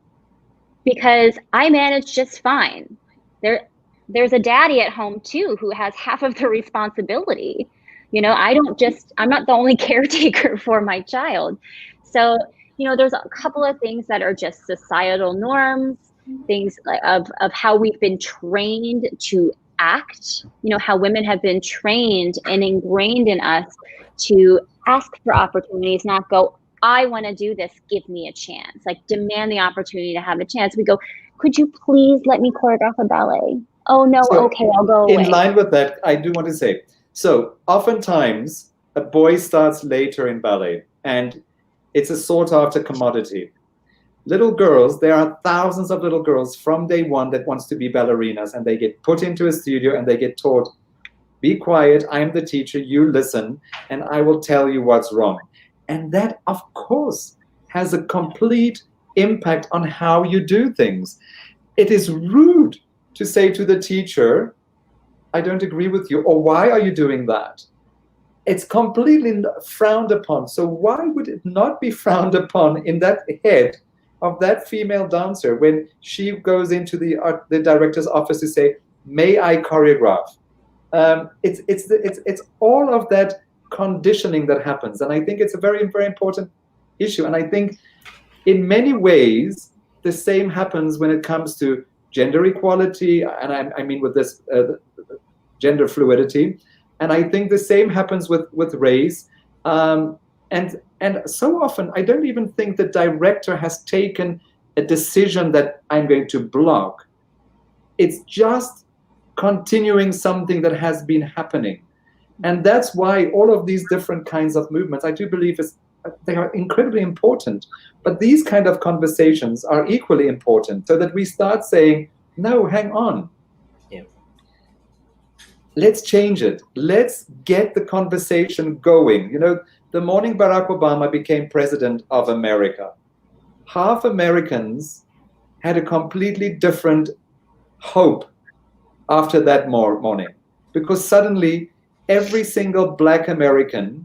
S2: Because I manage just fine. There's a daddy at home too who has half of the responsibility. You know, I'm not the only caretaker for my child. So, you know, there's a couple of things that are just societal norms, things like of how we've been trained to act, you know, how women have been trained and ingrained in us to ask for opportunities, not go, I want to do this, give me a chance, like demand the opportunity to have a chance. We go, could you please let me choreograph a ballet? Oh no,
S1: So,
S2: okay, I'll go away.
S1: In line with that, I do want to say, so oftentimes a boy starts later in ballet, and it's a sought after commodity. Little girls, there are thousands of little girls from day one that wants to be ballerinas, and they get put into a studio and they get taught, be quiet, I'm the teacher, you listen, and I will tell you what's wrong. And that, of course, has a complete impact on how you do things. It is rude to say to the teacher, I don't agree with you, or why are you doing that? It's completely frowned upon. So why would it not be frowned upon in that head of that female dancer when she goes into the director's office to say, may I choreograph? It's all of that conditioning that happens. And I think it's a very, very important issue. And I think in many ways, the same happens when it comes to gender equality, and I mean with this gender fluidity. And I think the same happens with race. And so often, I don't even think the director has taken a decision that I'm going to block. It's just continuing something that has been happening. And that's why all of these different kinds of movements, I do believe, is they are incredibly important. But these kind of conversations are equally important, so that we start saying, no, hang on.
S4: Yeah.
S1: Let's change it. Let's get the conversation going. You know, the morning Barack Obama became president of America, half Americans had a completely different hope after that morning, because suddenly every single Black American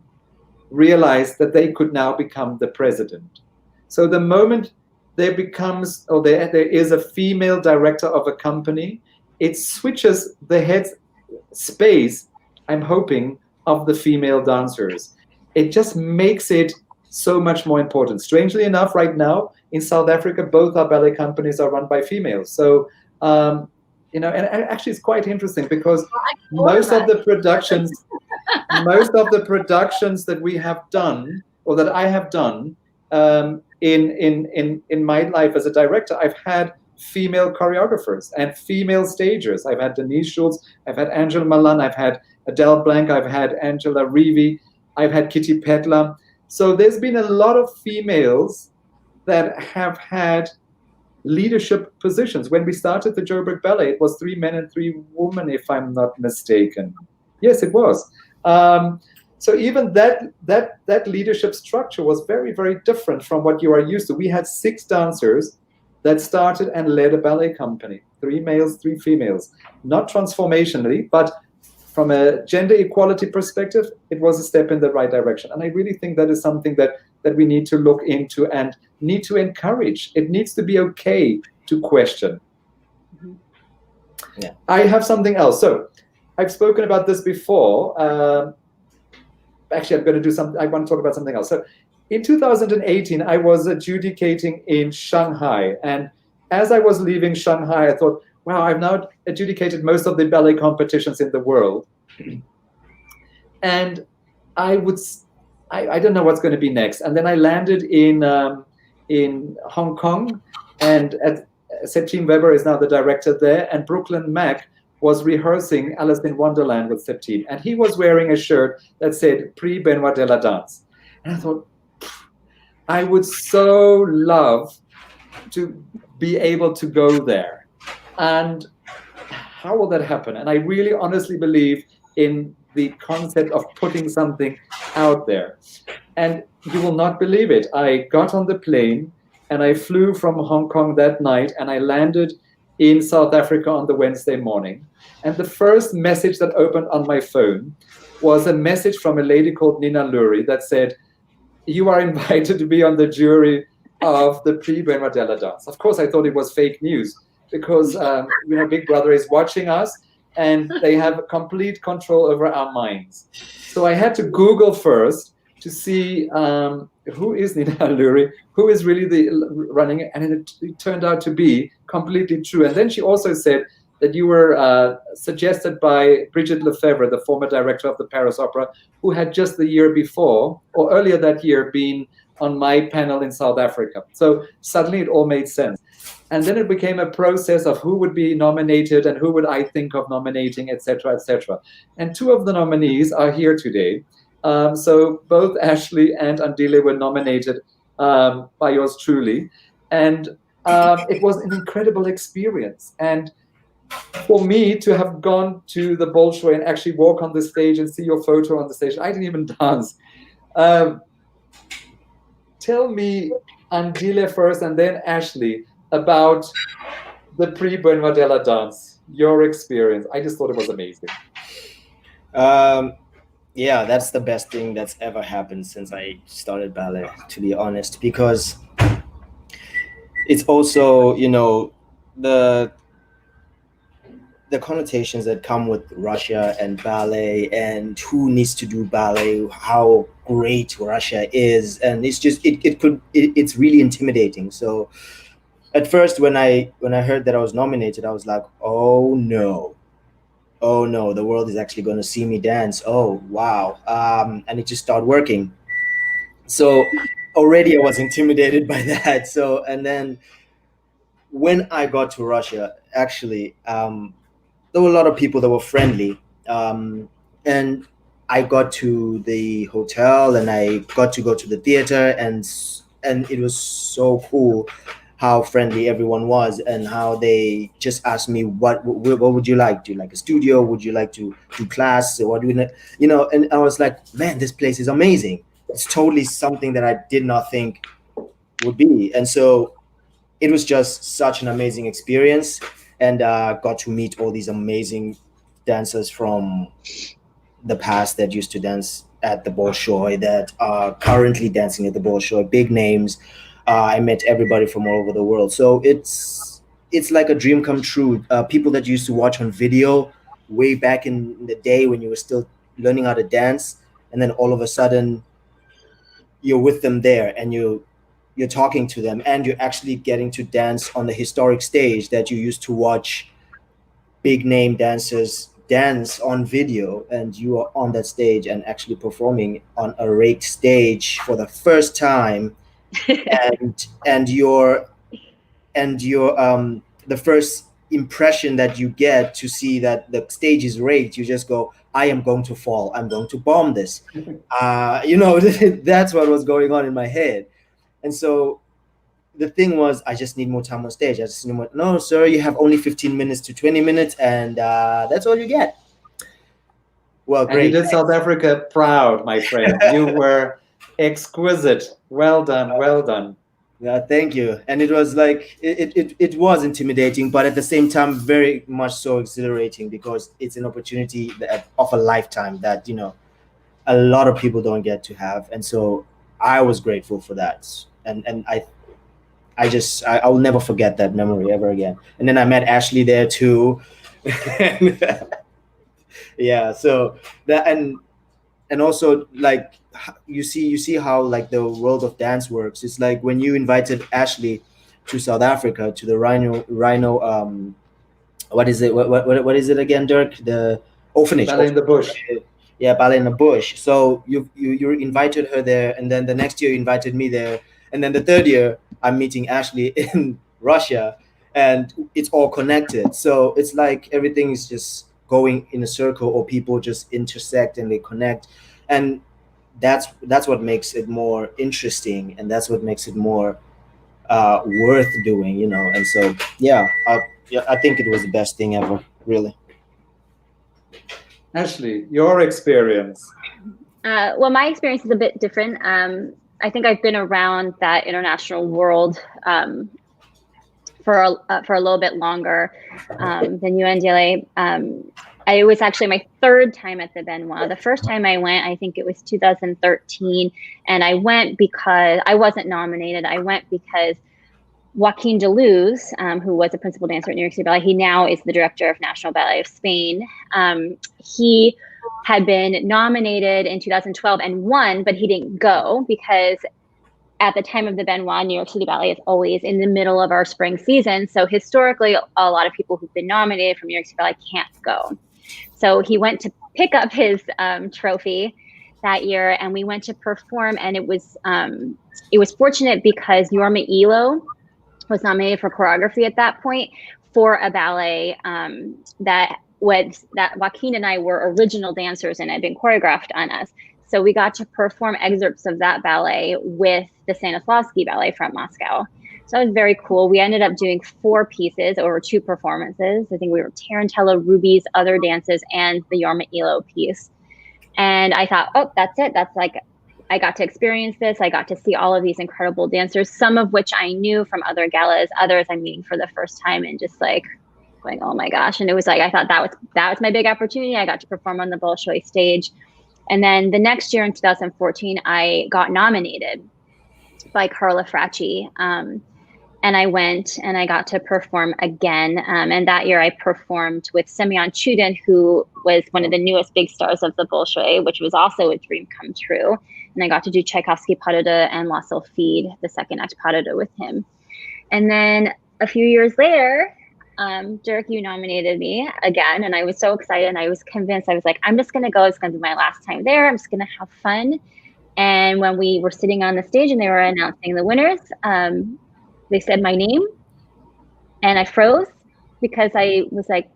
S1: realized that they could now become the president. So the moment there becomes, or there is a female director of a company, it switches the head space, I'm hoping, of the female dancers. It just makes it so much more important. Strangely enough, right now in South Africa, both our ballet companies are run by females. So, you know, and actually it's quite interesting, because most of the productions that we have done, or that I have done, in my life as a director, I've had female choreographers and female stagers. I've had Denise Schultz, I've had Angela Malan, I've had Adele Blank, I've had Angela Reevy, I've had Kitty Petla. So there's been a lot of females that have had leadership positions. When we started the Joburg Ballet, it was 3 men and 3 women, if I'm not mistaken. Yes, it was. So even that leadership structure was very, very different from what you are used to. We had 6 dancers that started and led a ballet company, 3 males, 3 females, not transformationally, but from a gender equality perspective, it was a step in the right direction. And I really think that is something that we need to look into and need to encourage. It needs to be okay to question.
S4: Yeah.
S1: I have something else. So I've spoken about this before. Actually, I'm going to do something. I want to talk about something else. So in 2018, I was adjudicating in Shanghai. And as I was leaving Shanghai, I thought, wow, I've now adjudicated most of the ballet competitions in the world. And I don't know what's going to be next. And then I landed in Hong Kong, and Septime Weber is now the director there, and Brooklyn Mack was rehearsing Alice in Wonderland with Septime, and he was wearing a shirt that said Prix Benoit de la Danse. And I thought, I would so love to be able to go there. And how will that happen? And I really honestly believe in the concept of putting something out there. And you will not believe it. I got on the plane and I flew from Hong Kong that night, and I landed in South Africa on the Wednesday morning. And the first message that opened on my phone was a message from a lady called Nina Lurie that said, you are invited to be on the jury of the Prix Benoit de la Danse. Of course, I thought it was fake news, because you know, Big Brother is watching us and they have complete control over our minds. So I had to Google first to see who is Nina Lurie, who is really the running it, and it turned out to be completely true. And then she also said that you were suggested by Brigitte Lefebvre, the former director of the Paris Opera, who had just the year before, or earlier that year, been on my panel in South Africa. So suddenly it all made sense. And then it became a process of who would be nominated and who would I think of nominating, etc., etc. And 2 of the nominees are here today. So both Ashley and Andile were nominated by yours truly. And it was an incredible experience. And for me to have gone to the Bolshoi and actually walk on the stage and see your photo on the stage, I didn't even dance. Tell me, Andile first and then Ashley, about the Prix Benoit de la Danse, your experience. I just thought it was amazing.
S4: Yeah, that's the best thing that's ever happened since I started ballet, to be honest, because it's also, you know, the connotations that come with Russia and ballet, and who needs to do ballet, how great Russia is, and it's just it's really intimidating. So at first, when I heard that I was nominated, I was like, oh no, the world is actually going to see me dance. Oh wow. And it just started working. So already I was intimidated by that. So, and then when I got to Russia, actually, there were a lot of people that were friendly, and I got to the hotel and I got to go to the theater, and it was so cool how friendly everyone was and how they just asked me what would you like? Do you like a studio? Would you like to do class? What do you know? And I was like, man, this place is amazing. It's totally something that I did not think would be, and so it was just such an amazing experience, and got to meet all these amazing dancers from the past that used to dance at the Bolshoi, that are currently dancing at the Bolshoi, big names. I met everybody from all over the world. So it's like a dream come true. People that you used to watch on video way back in the day when you were still learning how to dance, and then all of a sudden you're with them there, and you're talking to them, and you're actually getting to dance on the historic stage that you used to watch big name dancers dance on video, and you are on that stage and actually performing on a raked stage for the first time, and your the first impression that you get to see that the stage is raked, you just go, I am going to fall, I'm going to bomb this. That's what was going on in my head. And so the thing was, I just need more time on stage. I just need more. No, sir, you have only 15 minutes to 20 minutes, and that's all you get. Well,
S1: And
S4: great.
S1: you did South Africa proud, my friend. You were exquisite. Well done, well done.
S4: Yeah, thank you. And it was like it was intimidating, but at the same time, very much so exhilarating, because it's an opportunity of a lifetime that a lot of people don't get to have, and so I was grateful for that, and I will never forget that memory ever again. And then I met Ashley there too. And, yeah, so that, and also, like, you see how, like, the world of dance works. It's like when you invited Ashley to South Africa to the Rhino what is it, what is it again, Dirk? The orphanage.
S1: Ballet in the Bush.
S4: Yeah, Ballet in the Bush. So you invited her there, and then the next year you invited me there, and then the third year I'm meeting Ashley in Russia, and it's all connected. So it's like everything is just going in a circle, or people just intersect and they connect, and that's what makes it more interesting, and that's what makes it more worth doing, And so yeah, I think it was the best thing ever, really.
S1: Ashley, your experience.
S2: Well, my experience is a bit different. I think I've been around that international world for a little bit longer than you, Andile. It was actually my third time at the Benoit. The first time I went, I think it was 2013, and I went because I wasn't nominated. I went because Joaquin Deleuze, who was a principal dancer at New York City Ballet, he now is the director of National Ballet of Spain. He had been nominated in 2012 and won, but he didn't go because at the time of the Benoit, New York City Ballet is always in the middle of our spring season. So historically, a lot of people who've been nominated from New York City Ballet can't go. So he went to pick up his trophy that year, and we went to perform. And it was fortunate because Yorma Elo was nominated for choreography at that point for a ballet that Joaquin and I were original dancers and had been choreographed on us. So we got to perform excerpts of that ballet with the Stanislavski Ballet from Moscow. So it was very cool. We ended up doing 4 pieces over 2 performances. I think we were Tarantella, Ruby's other dances, and the Yorma Elo piece. And I thought, oh, that's it. That's like, I got to experience this. I got to see all of these incredible dancers, some of which I knew from other galas, others I'm meeting for the first time, and just like going, oh my gosh. And it was like, I thought that was my big opportunity. I got to perform on the Bolshoi stage. And then the next year in 2014, I got nominated by Carla Fracci. And I went and I got to perform again. And that year I performed with Semyon Chudin, who was one of the newest big stars of the Bolshoi, which was also a dream come true. And I got to do Tchaikovsky Pas de Deux and La Sylphide, the second act Pas de Deux with him. And then a few years later, Dirk, you nominated me again, and I was so excited, and I was convinced. I was like, I'm just going to go. It's going to be my last time there. I'm just going to have fun. And when we were sitting on the stage and they were announcing the winners, they said my name, and I froze because I was like,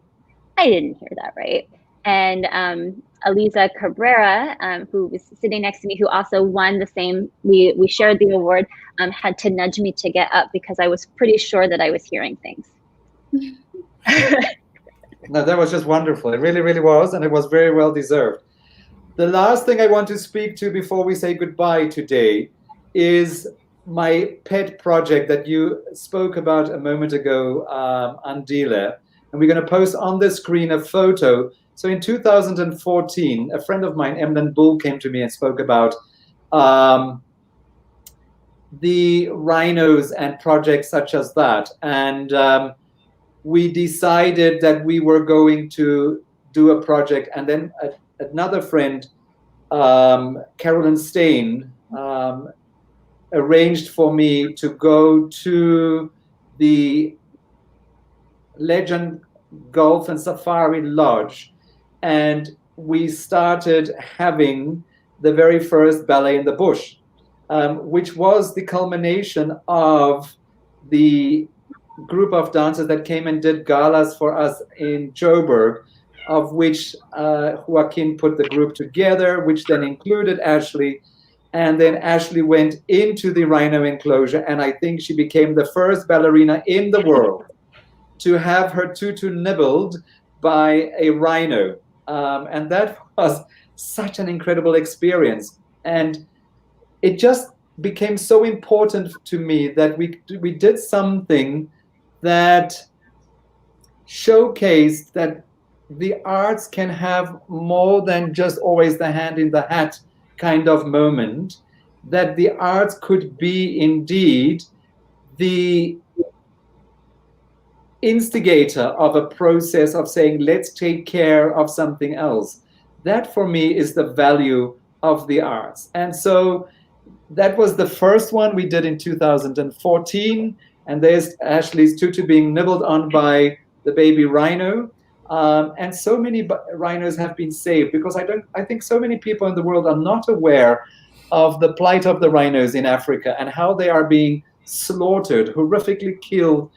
S2: I didn't hear that right. and Eliza Cabrera, who was sitting next to me, who also won the same, we shared the award, had to nudge me to get up because I was pretty sure that I was hearing things.
S1: No, that was just wonderful. It really, really was, and it was very well deserved. The last thing I want to speak to before we say goodbye today is my pet project that you spoke about a moment ago, Andile. And we're going to post on the screen a photo. So in 2014, a friend of mine, Emlyn Bull, came to me and spoke about the rhinos and projects such as that. And we decided that we were going to do a project. And then another friend, Carolyn Stain, arranged for me to go to the Legend Golf and Safari Lodge, and we started having the very first Ballet in the Bush, which was the culmination of the group of dancers that came and did galas for us in Joburg, of which Joaquin put the group together, which then included Ashley. And then Ashley went into the rhino enclosure, and I think she became the first ballerina in the world to have her tutu nibbled by a rhino. And that was such an incredible experience. And it just became so important to me that we did something that showcased that the arts can have more than just always the hand in the hat kind of moment, that the arts could be indeed the instigator of a process of saying, let's take care of something else. That for me is the value of the arts. And so that was the first one we did in 2014. And there's Ashley's tutu being nibbled on by the baby rhino. And so many rhinos have been saved, because I think so many people in the world are not aware of the plight of the rhinos in Africa and how they are being slaughtered, horrifically killed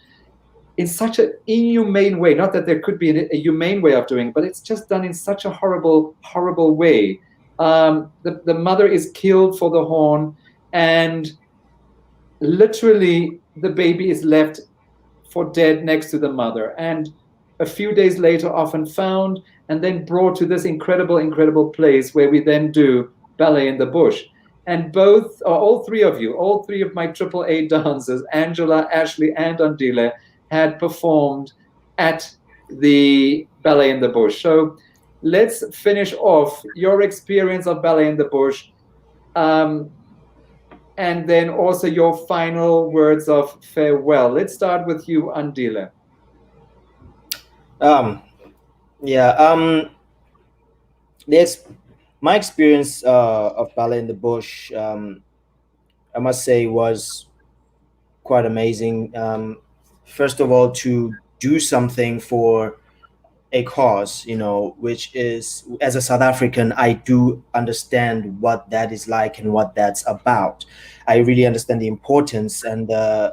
S1: in such an inhumane way. Not that there could be a humane way of doing it, but it's just done in such a horrible, horrible way. The mother is killed for the horn, and literally the baby is left for dead next to the mother. And a few days later, often found and then brought to this incredible, incredible place where we then do Ballet in the Bush. And all three of my AAA dancers, Angela, Ashley, and Andile, had performed at the Ballet in the Bush. So let's finish off your experience of Ballet in the Bush, and then also your final words of farewell. Let's start with you, Andile.
S4: My experience of Ballet in the Bush, I must say, was quite amazing. First of all, to do something for a cause, which is, as a South African, I do understand what that is like and what that's about. I really understand the importance and the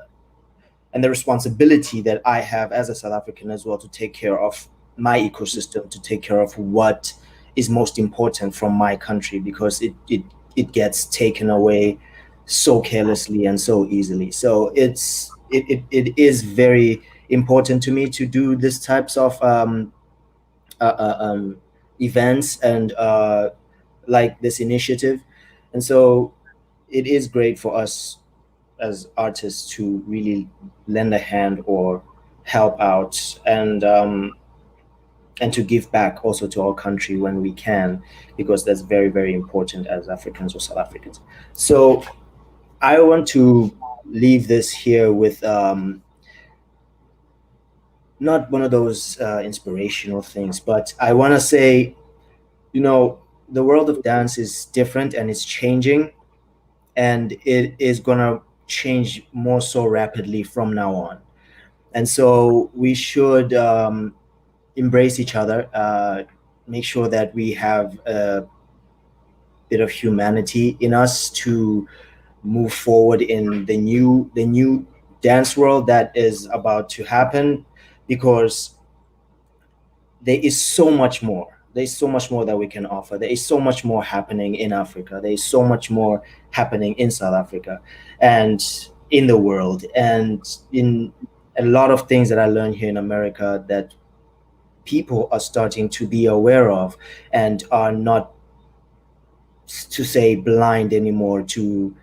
S4: responsibility that I have as a South African as well, to take care of my ecosystem, to take care of what is most important from my country, because it gets taken away so carelessly and so easily. So it is very important to me to do these types of events and like this initiative. And so it is great for us as artists to really lend a hand or help out, and to give back also to our country when we can, because that's very, very important as Africans or South Africans. So I want to leave this here with not one of those inspirational things, but I want to say, the world of dance is different and it's changing, and it is going to change more so rapidly from now on. And so we should embrace each other, make sure that we have a bit of humanity in us to move forward in the new dance world that is about to happen, because there is so much more there's so much more that we can offer. There is so much more happening in Africa. There is so much more happening in South Africa and in the world, and in a lot of things that I learned here in America that people are starting to be aware of and are not, to say, blind anymore to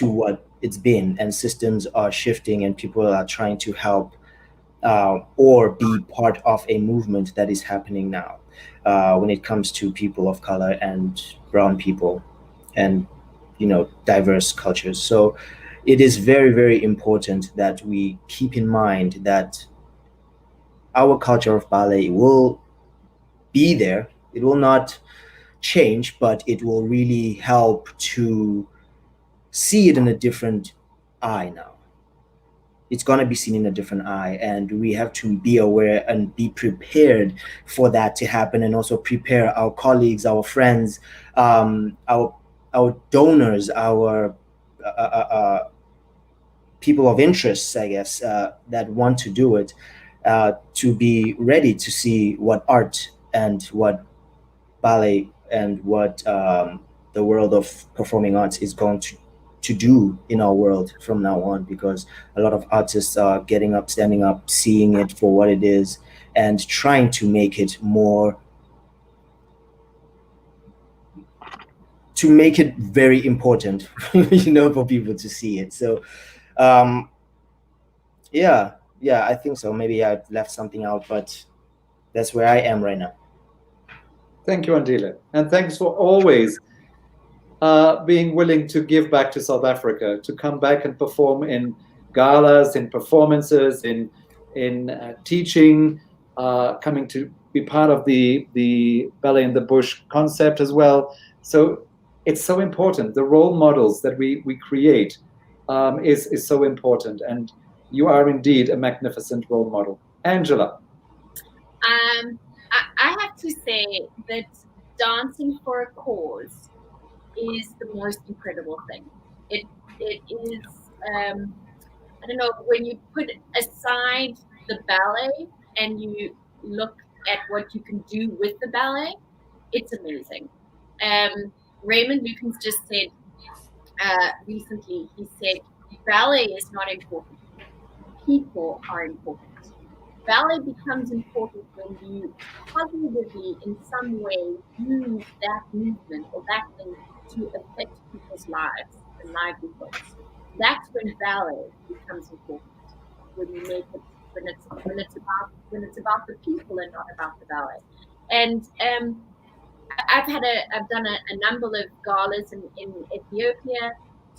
S4: what it's been, and systems are shifting and people are trying to help or be part of a movement that is happening now when it comes to people of color and brown people and diverse cultures. So it is very, very important that we keep in mind that our culture of ballet will be there. It will not change, but it will really help to see it in a different eye now. It's going to be seen in a different eye, and we have to be aware and be prepared for that to happen, and also prepare our colleagues, our friends, our donors, our people of interest, I guess, that want to do it, to be ready to see what art and what ballet and what the world of performing arts is going to do in our world from now on, because a lot of artists are getting up, standing up, seeing it for what it is, and trying to make it more, to make it very important, for people to see it. So, yeah, I think so. Maybe I've left something out, but that's where I am right now.
S1: Thank you, Andile. And thanks for always being willing to give back to South Africa, to come back and perform in galas, in performances, in teaching, coming to be part of the Ballet in the Bush concept as well. So it's so important. The role models that we create is so important. And you are indeed a magnificent role model. Angela.
S3: I have to say that dancing for a cause is the most incredible thing. It is, I don't know, when you put aside the ballet and you look at what you can do with the ballet, it's amazing. Raymond Lukens just said recently, he said, ballet is not important. People are important. Ballet becomes important when you positively, in some way, use that movement or that thing to affect people's lives and livelihoods. That's when ballet becomes important. When you make it, when it's about the people and not about the ballet. And I've done a number of galas in Ethiopia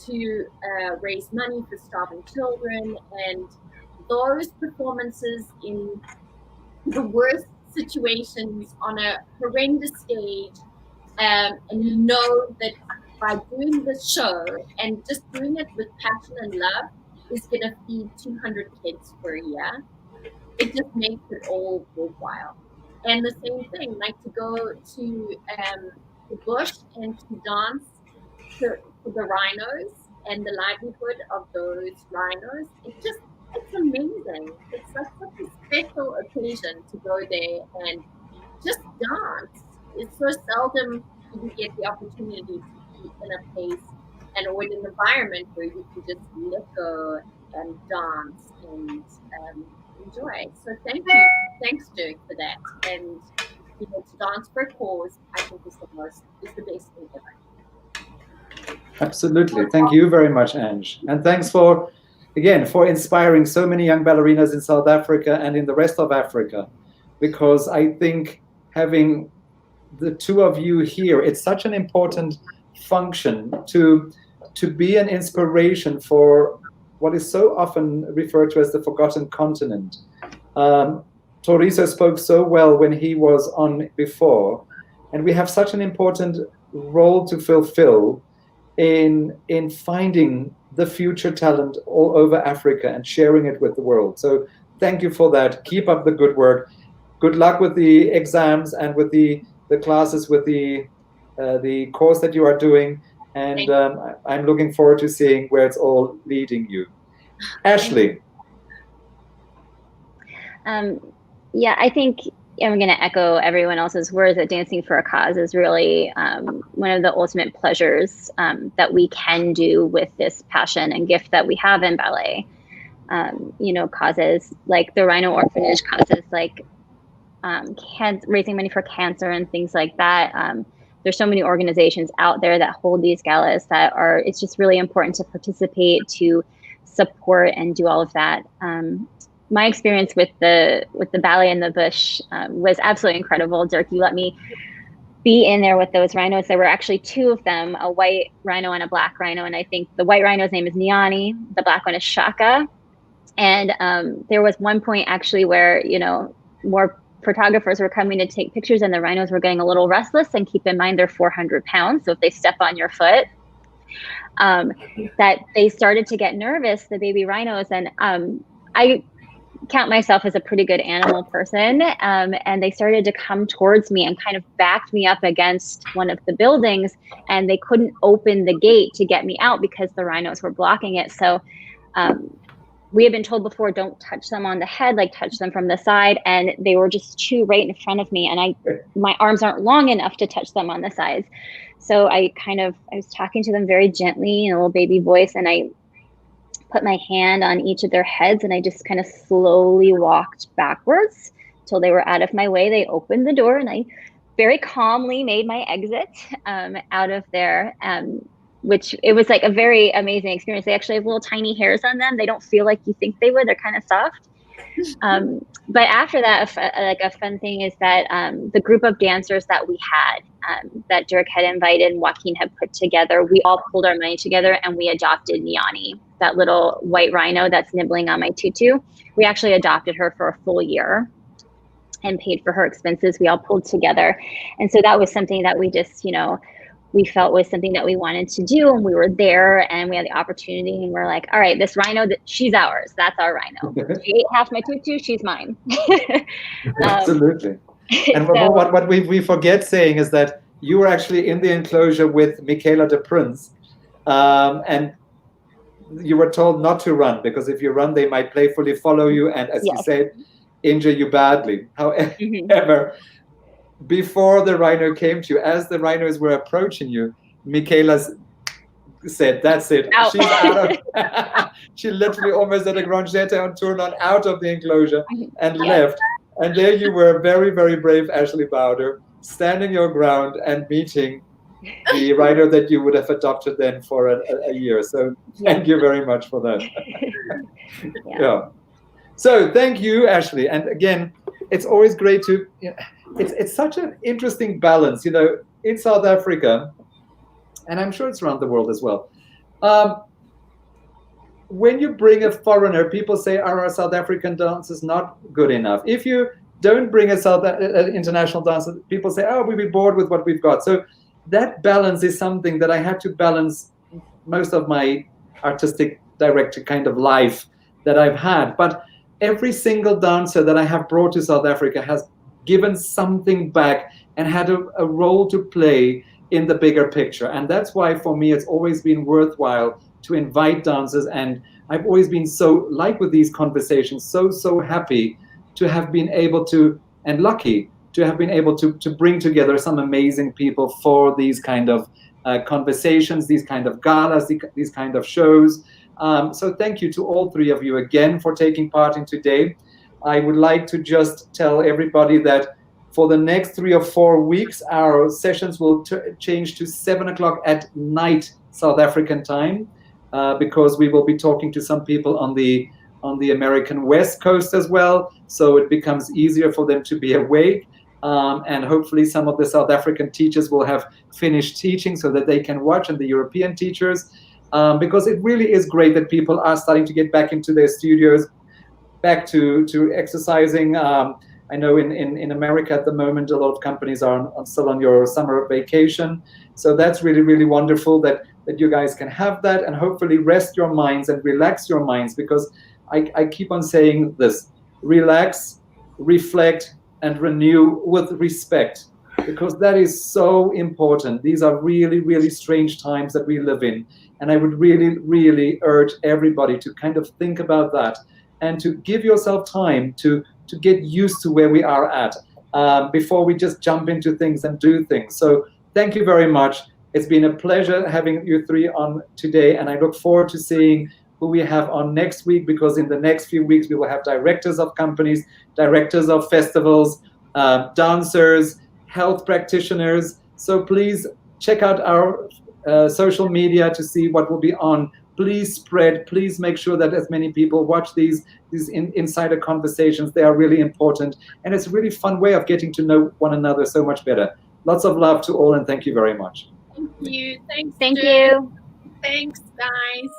S3: to raise money for starving children, and those performances in the worst situations on a horrendous stage, and you know that by doing the show and just doing it with passion and love is going to feed 200 kids for a year, it just makes it all worthwhile. And the same thing, like to go to the bush and to dance to the rhinos and the livelihood of those rhinos, it's amazing. It's like such a special occasion to go there and just dance. It's so seldom you get the opportunity to be in a place and or in an environment where you can just let go and dance and enjoy. So thanks, Dirk, for that. And to dance for a cause, I think is the best thing ever.
S1: Absolutely. Thank you very much, Ange. And thanks for inspiring so many young ballerinas in South Africa and in the rest of Africa, because I think having the two of you here, it's such an important function to be an inspiration for what is so often referred to as the forgotten continent. Toriso spoke so well when he was on before, and we have such an important role to fulfill in finding the future talent all over Africa and sharing it with the world. So thank you for that. Keep up the good work. Good luck with the exams and with the classes, with the course that you are doing. And I'm looking forward to seeing where it's all leading you. Ashley.
S2: Yeah, I think I'm going to echo everyone else's words that dancing for a cause is really one of the ultimate pleasures that we can do with this passion and gift that we have in ballet. Causes like the Rhino Orphanage, causes like raising money for cancer and things like that. There's so many organizations out there that hold these galas it's just really important to participate, to support and do all of that. My experience with the ballet in the bush was absolutely incredible. Dirk, you let me be in there with those rhinos. There were actually two of them, a white rhino and a black rhino. And I think the white rhino's name is Niani, the black one is Shaka. And there was one point actually where, more photographers were coming to take pictures and the rhinos were getting a little restless. And keep in mind, they're 400 pounds. So if they step on your foot, that they started to get nervous, the baby rhinos. And I count myself as a pretty good animal person. And they started to come towards me and kind of backed me up against one of the buildings, and they couldn't open the gate to get me out because the rhinos were blocking it. So we had been told before, don't touch them on the head, like touch them from the side. And they were just two right in front of me. And my arms aren't long enough to touch them on the sides. So I was talking to them very gently in a little baby voice, and I put my hand on each of their heads, and I just kind of slowly walked backwards till they were out of my way. They opened the door, and I very calmly made my exit out of there, which it was like a very amazing experience. They actually have little tiny hairs on them. They don't feel like you think they would. They're kind of soft. But after that, a fun thing is that the group of dancers that we had, that Dirk had invited and Joaquin had put together, we all pulled our money together and we adopted Niani, that little white rhino that's nibbling on my tutu. We actually adopted her for a full year and paid for her expenses. We all pulled together. And so that was something that we just, we felt was something that we wanted to do. And we were there and we had the opportunity, and we're like, all right, this rhino, she's ours. That's our rhino. She ate half my tutu, she's mine.
S1: Absolutely. And what we forget saying is that you were actually in the enclosure with Michaela de Prince, and you were told not to run, because if you run, they might playfully follow you and, as you said, injure you badly. However, before the rhino came to you, as the rhinos were approaching you, Michaela said, that's it.
S2: Out.
S1: She's out of she literally almost had a grand jeté on tournon out of the enclosure and left. And there you were, very, very brave Ashley Bowder, standing your ground and meeting the rhino that you would have adopted then for a year. So thank you very much for that. Yeah. So thank you, Ashley. And again, it's always great to, it's such an interesting balance, in South Africa, and I'm sure it's around the world as well. When you bring a foreigner, people say, our South African dance is not good enough. If you don't bring an international dancer, people say, oh, we'll be bored with what we've got. So that balance is something that I had to balance most of my artistic director kind of life that I've had. But every single dancer that I have brought to South Africa has given something back and had a role to play in the bigger picture. And that's why, for me, it's always been worthwhile to invite dancers. And I've always been so, like with these conversations, so happy to have been able to, and lucky to have been able to bring together some amazing people for these kind of conversations, these kind of galas, these kind of shows. So thank you to all three of you again for taking part in today. I would like to just tell everybody that for the next 3 or 4 weeks, our sessions will change to 7 o'clock at night South African time, because we will be talking to some people on the American West Coast as well. So it becomes easier for them to be awake. And hopefully some of the South African teachers will have finished teaching so that they can watch, and the European teachers, because it really is great that people are starting to get back into their studios, back to exercising. I know in America at the moment, a lot of companies are still on your summer vacation. So that's really, really wonderful that you guys can have that and hopefully rest your minds and relax your minds, because I keep on saying this: relax, reflect, and renew with respect, because that is so important. These are really, really strange times that we live in. And I would really, really urge everybody to kind of think about that and to give yourself time to get used to where we are at. before we just jump into things and do things. So thank you very much. It's been a pleasure having you three on today, and I look forward to seeing who we have on next week, because in the next few weeks we will have directors of companies, directors of festivals, dancers, health practitioners. So please check out our social media to see what will be on. Please spread, please make sure that as many people watch these insider conversations. They are really important, and it's a really fun way of getting to know one another so much better. Lots of love to all, and thank you very much.
S3: Thank you. Thanks.
S2: Thank
S3: Stu.
S2: you.
S3: Thanks, guys.